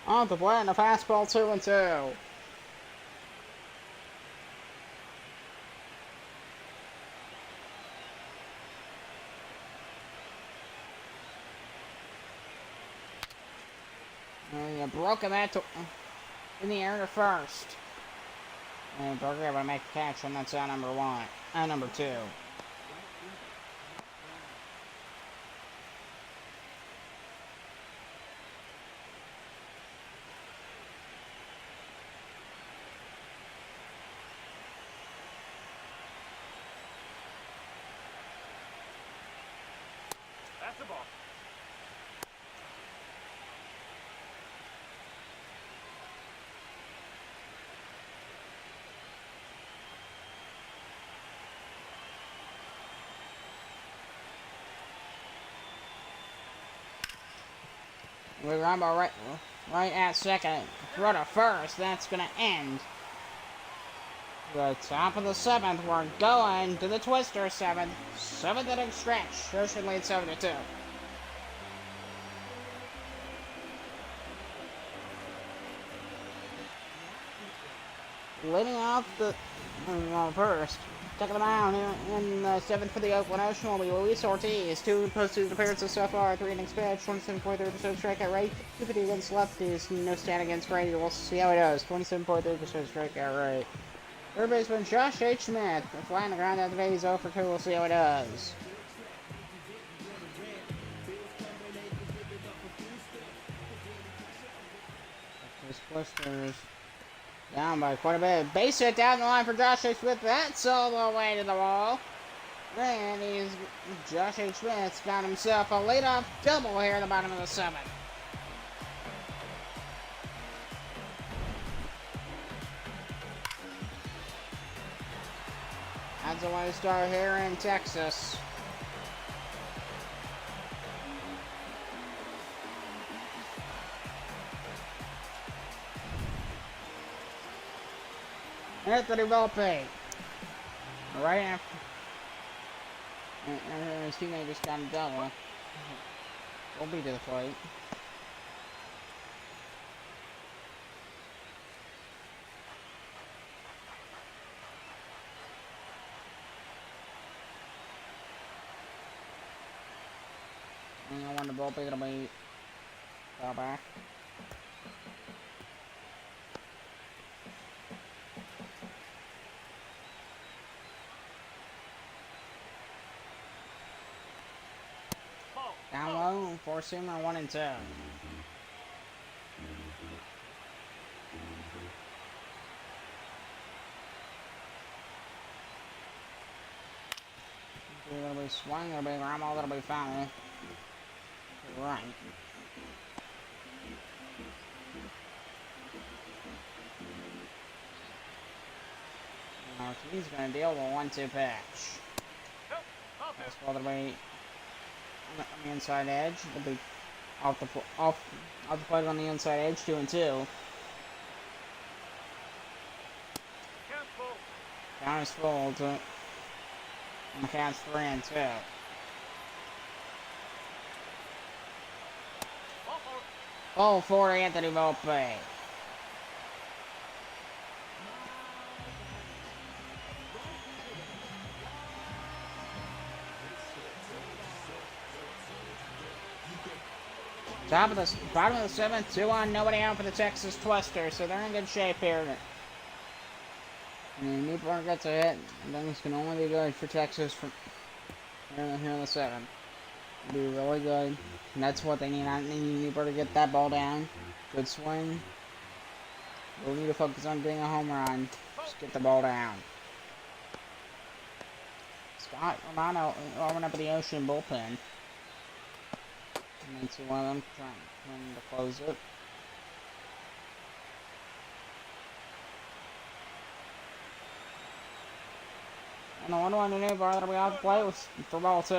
On the play, and a fastball 2-2. And you broken that to in the air to first. And Burger able to make the catch, and that's out number one. Out number two. That's the ball. We're right at second. Throw to first. That's gonna end. The top of the seventh. We're going to the Twister seventh. Seventh inning stretch. Ocean leads 7-2. Leading off the first. Taking the mound in the seventh for the Oakland Ocean will be Luis Ortiz. 2 postseason appearances so far, 3 innings pitched, 27.3% strikeout rate, 250 against lefties, no stat against righty. We'll see how he does. 27.3% strikeout rate. Third baseman Josh H. Smith. Flying the ground out today. He's 0 for 2. We'll see how he does. His blisters. Down by quite a bit. Base hit down the line for Josh H. Smith. That's all the way to the wall. And Josh H. Smith's got himself a leadoff double here at the bottom of the seventh. That's a way to start here in Texas. Anthony Volpe. Right after. And his teammate just got a double. Volpe to the plate. And I wonder Volpe gonna be far back. Down low, four-seamer, 1-2. It'll be swing, it'll be Ramo, that'll be foul. Right. Now, he's gonna deal with a 1-2 pitch. That's ball that'll be on the inside edge. It'll be off the plate on the inside edge, 2-2. Down is full to, and the count's 3-2. Ball for Anthony Volpe. Bottom of the seventh, 2-1, nobody out for the Texas Twister, so they're in good shape here. And Newport gets a hit, and then it's going to only be good for Texas from here in the seventh. It'll be really good, and that's what they need. I need Newport to get that ball down. Good swing. We'll need to focus on getting a home run. Just get the ball down. Scott Romano warming up at the Ocean bullpen. And then see one of them trying to close it. And the 1-1 new bar that we all play was for ball 2.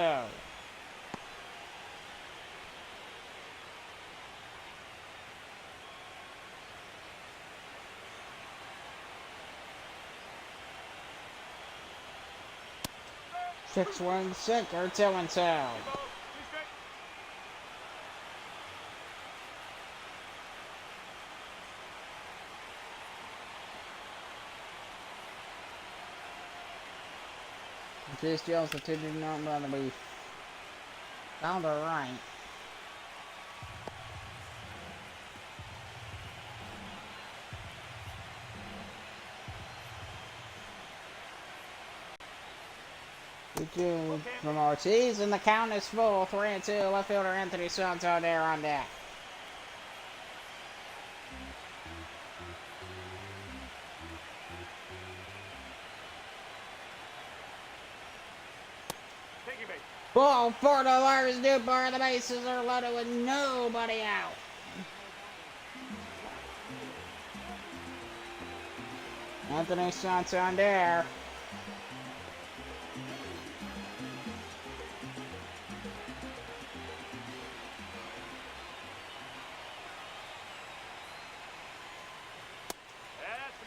Six one sinker, 2-2. Two steals, the two do not run to be down the right. Two from Ortiz, and the count is full. 3-2. Left fielder Anthony Santo there on deck. Ball for the Lars new bar. The bases are loaded with nobody out. Anthony Santander.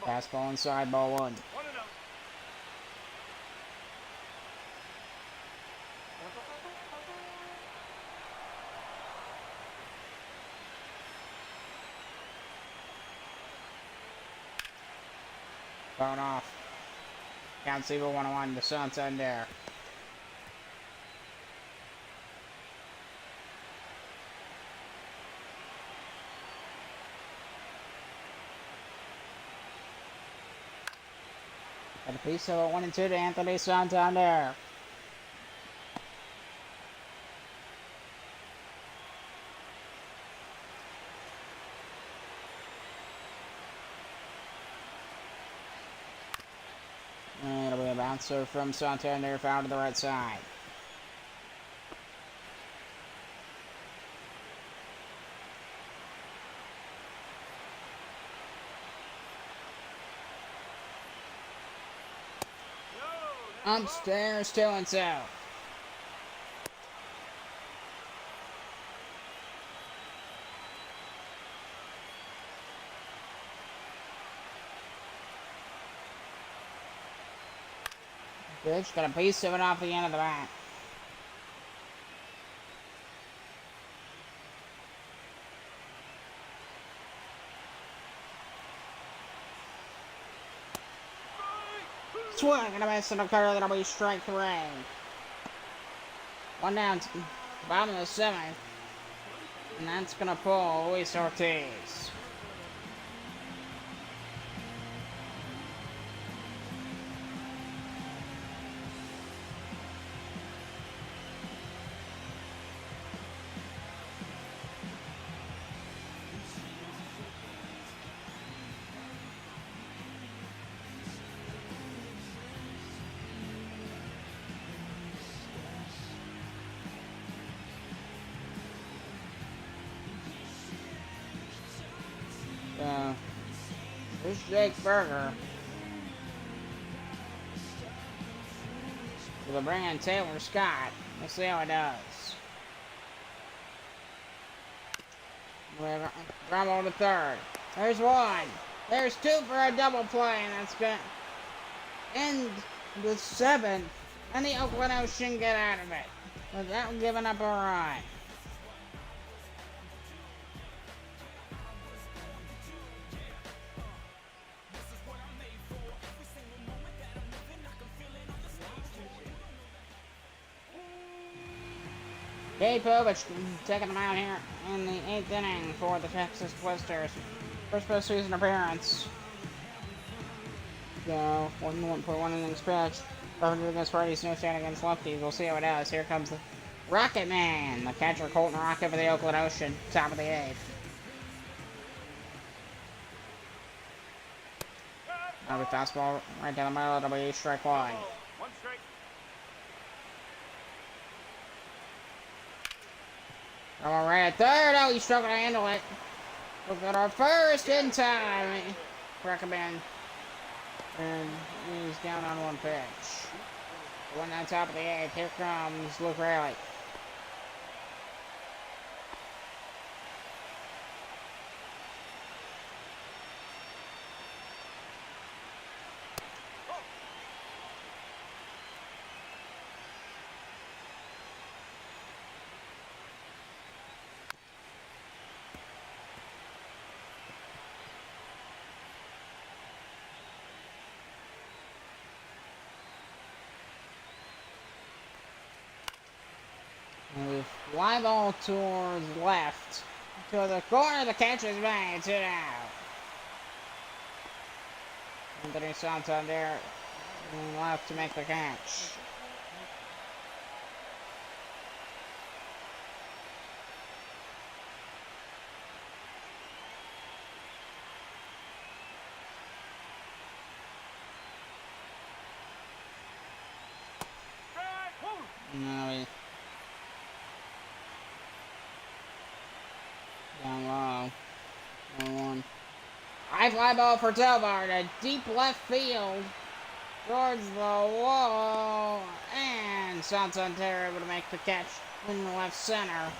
Fastball inside, ball 1. Phone off. Count Seaver 1-1 to Santander. And a piece of it 1-2 to Anthony Santander. And it'll be a bouncer from Santander foul to the right side. Upstairs, 2-2. Pitch, got a piece of it off the end of the bat. Swing and a miss and a cutter. That'll be strike 3. 1 down to the bottom of the 7th. And that's going to pull Luis Ortiz. Here's Jake Berger. We'll bring in Taylor Scott. We'll see how it does. We're Grumble to third. There's 1. There's 2 for a double play, and that's going to end the 7th. And the Oakland Ocean get out of it without giving up a run. Dave Povich taking them out here in the 8th inning for the Texas Twisters. First postseason appearance. So, 1.1 innings pitched. 500 against righties, no stand against lefties. We'll see how it does. Here comes the Rocket Man, the catcher Colton Rocket for the Oakland Ocean, top of the 8th. That'll be fastball right down the middle. That'll be strike 1. 1 strike. All right, third. Oh, he's struggling to handle it. We've got our first in time. Recommend. And he's down on one pitch. One on top of the eighth. Here comes Luke Rayleigh. And we fly ball towards left. To the corner, the catch is made. 2 out. Anthony Santander left to make the catch. Now we down low. 1-1. High fly ball for Tovar to deep left field towards the wall, and Santander able to make the catch in the left center.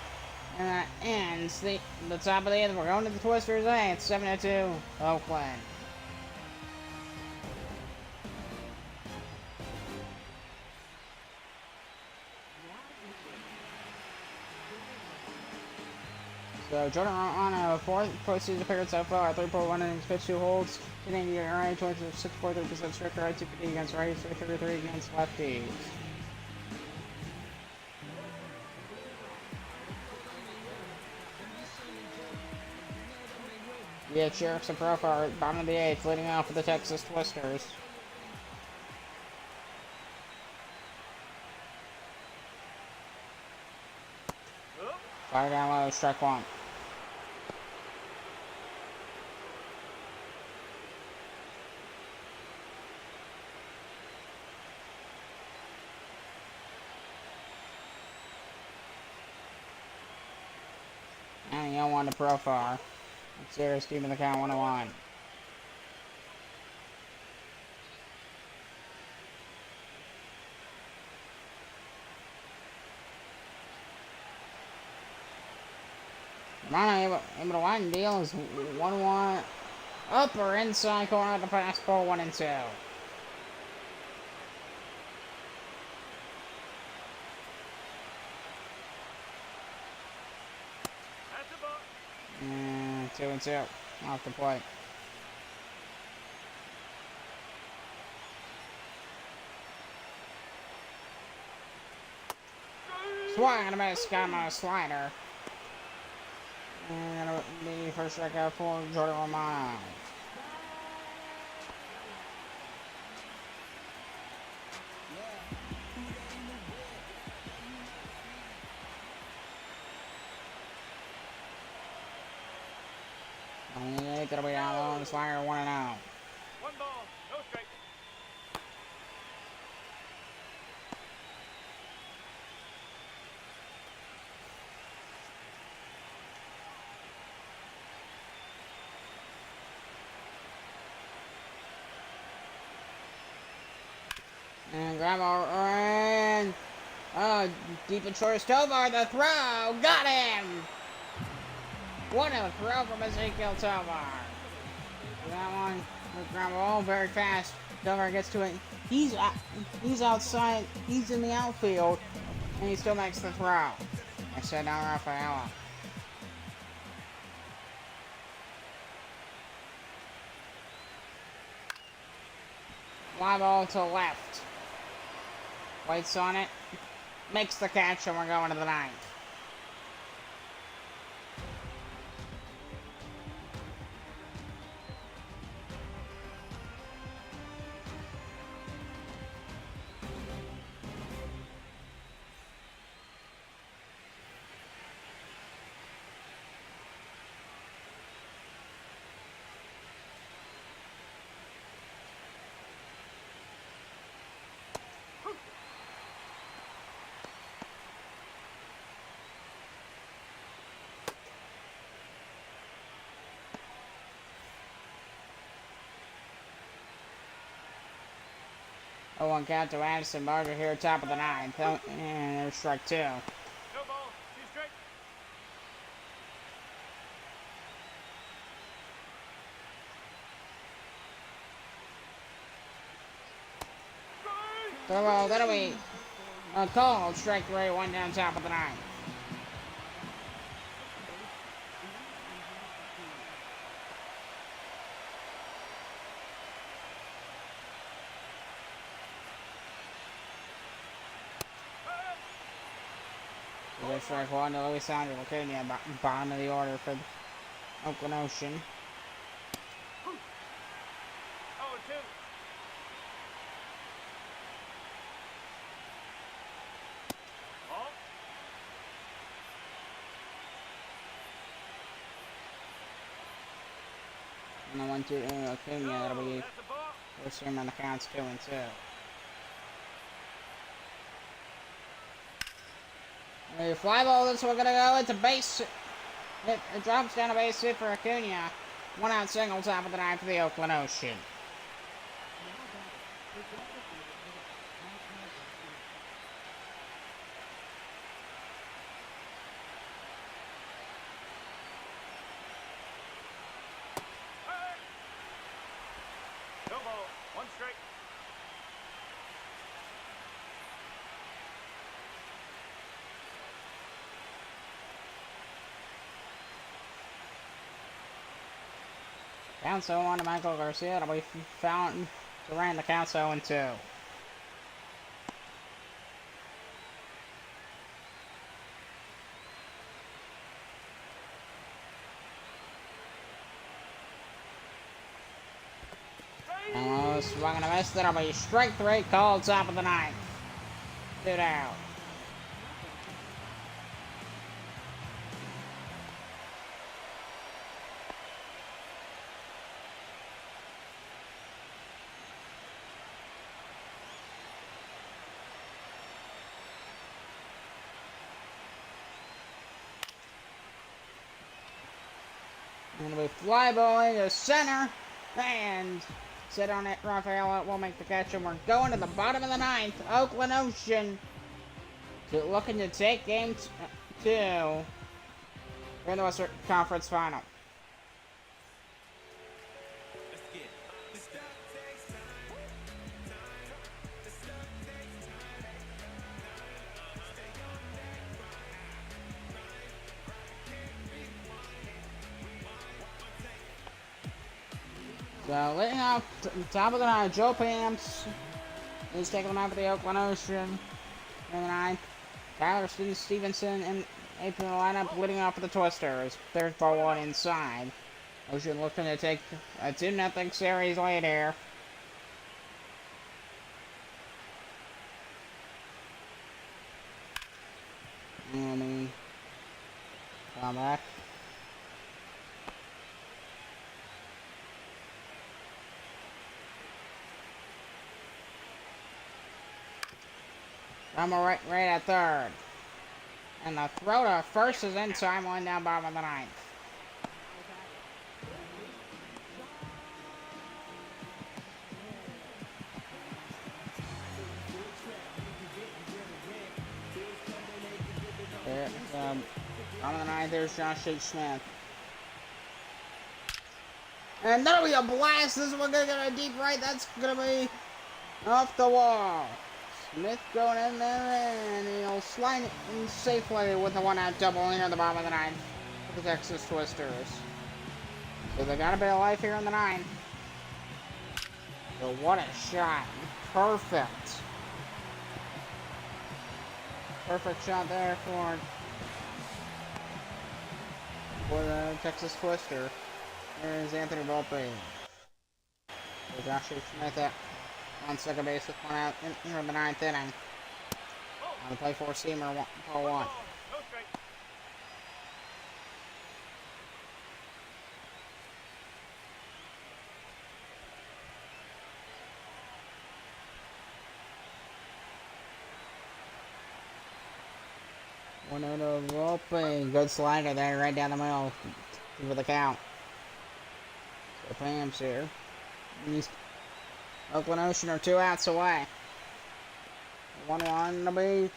And that ends the top of the eighth. We're going to the Twisters. It's 7-2 Oakland. So Jordan on a fourth postseason appearance so far, 3.1 innings, pitch 2 holds, hitting the right towards a 6.3% strike rate, 250 against righties, 333 against lefties. Yeah, Sheriff's and Profar, bottom of the eighth, leading off for the Texas Twisters. Fire down low, strike 1. And you don't want to Profar. Serious keeping the count 1-1. Romano able to widen deal is 1-1. Upper inside corner of the pass ball 1-2. That's a ball. And 2-2 off the plate. Swing and a miss, got him on a slider. And it'll be first strikeout for Jordan Romano. On the eighth, it'll be down low on the slider, 1-0. 1 ball, no strike. And grab and deep and short Tovar, the throw, got him! What a throw from Ezekiel Tovar. That one, grab ball very fast. Tovar gets to it. He's outside. He's in the outfield, and he still makes the throw. I said down Rafaela. Fly ball to left. Waits on it. Makes the catch, and we're going to the ninth. 0-1 count to Addison Barger here, top of the ninth. Oh, and there's strike two. No ball, 2 strike. So that'll be a call. Strike three, 1 down, top of the ninth. There's strike one to Luis Sandro Acuna, bottom of the order for the Oakland Ocean. 0-2. Ball. And the 1-2 Acuna, that'll be That's a ball. first him on the counts 2-2. The fly ball, this one gonna go. It's a base. It drops down a base hit for Acuna. 1 out single, top of the ninth for the Oakland Ocean. No ball, 1 strike. Count 0-1 to Michael Garcia. It'll be found to run the count 0-2. Swung and a miss. That'll be strike three, called top of the ninth. 2 down. And we fly ball into center, and sit on it. Rafael will make the catch, and we're going to the bottom of the ninth. Oakland Ocean looking to take game 2 in the Western Conference Final. So, leading off top of the ninth, Joe Pamps is taking them out for the Oakland Ocean in the ninth. Tyler Stevenson in eighth in the lineup, leading off for the Twisters. There's ball 1 inside. Ocean looking to take a 2-0 series lead here. And come back. I'm right at third. And the throw to first is in time, 1 down, bottom of the ninth. There, bottom of the ninth, there's Josh H. Smith. And that'll be a blast. This one gonna get a deep right. That's gonna be off the wall. Smith going in there, and he'll slide it in safely with the 1-out double here at the bottom of the ninth for the Texas Twisters. So they got a bit of life here in the ninth. So what a shot. Perfect. Perfect shot there for the Texas Twister. There's Anthony Volpe. So Josh H. Smith at on second base with 1 out here in the ninth inning. On the play for seamer, ball 1. No strike. One out of Volpe. Good slider there, right down the middle for the count. So Pam's here. These Oakland Ocean are 2 outs away. 1-1 to be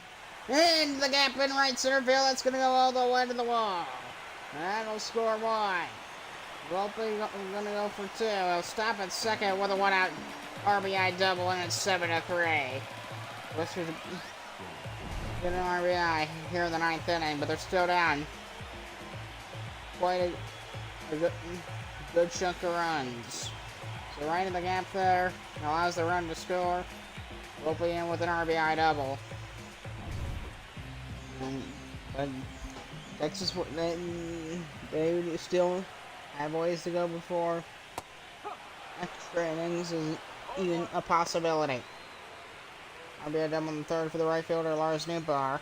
in the gap in right center field. That's going to go all the way to the wall. That'll score one. Volpe going to go for two. He'll stop at second with a 1-out RBI double, and it's 7-3. Twisters get an RBI here in the 9th inning, but they're still down quite a good chunk of runs. So right in the gap there, allows the run to score. Volpe in with an RBI double. But Texas, they still have ways to go before extra innings is even a possibility. RBI double in the third for the right fielder, Lars Newbar.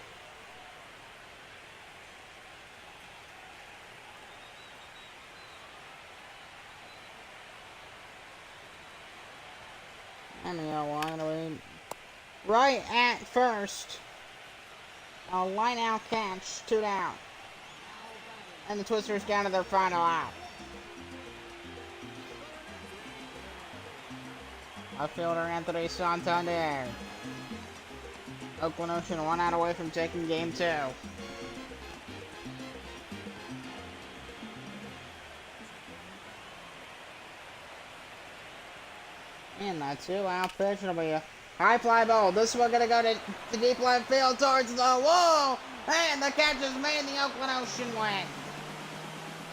And the 0-1 right at first. A line out catch, 2 down. And the Twisters down to their final out. Outfielder Anthony Santander. Oakland Ocean 1 out away from taking game 2. And that 2-out pitch will be a high fly ball. This one gonna go to the deep left field towards the wall. And the catch is made. The Oakland Ocean win.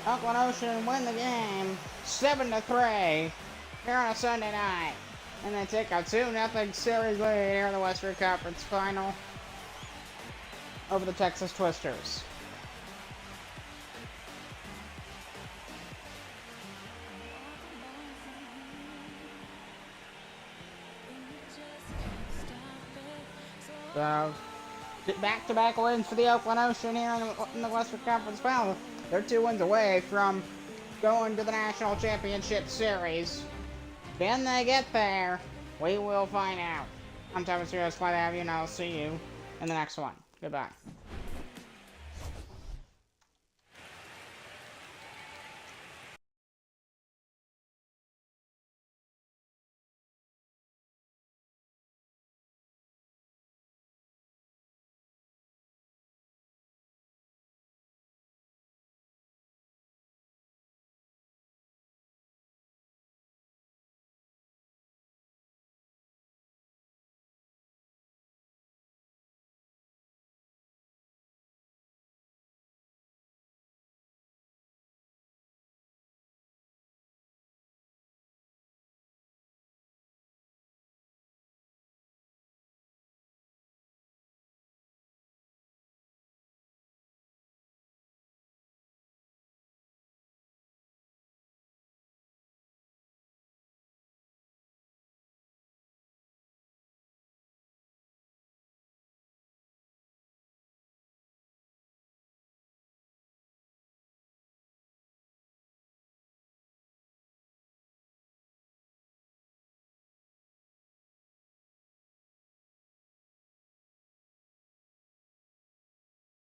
Oakland Ocean win the game 7-3 here on a Sunday night. And they take a 2-0 series lead here in the Western Conference Final over the Texas Twisters. So, back-to-back wins for the Oakland Ocean here in the Western Conference Final. They're 2 wins away from going to the National Championship Series. Can they get there? We will find out. I'm Thomas Heroes, glad to have you, and I'll see you in the next one. Goodbye.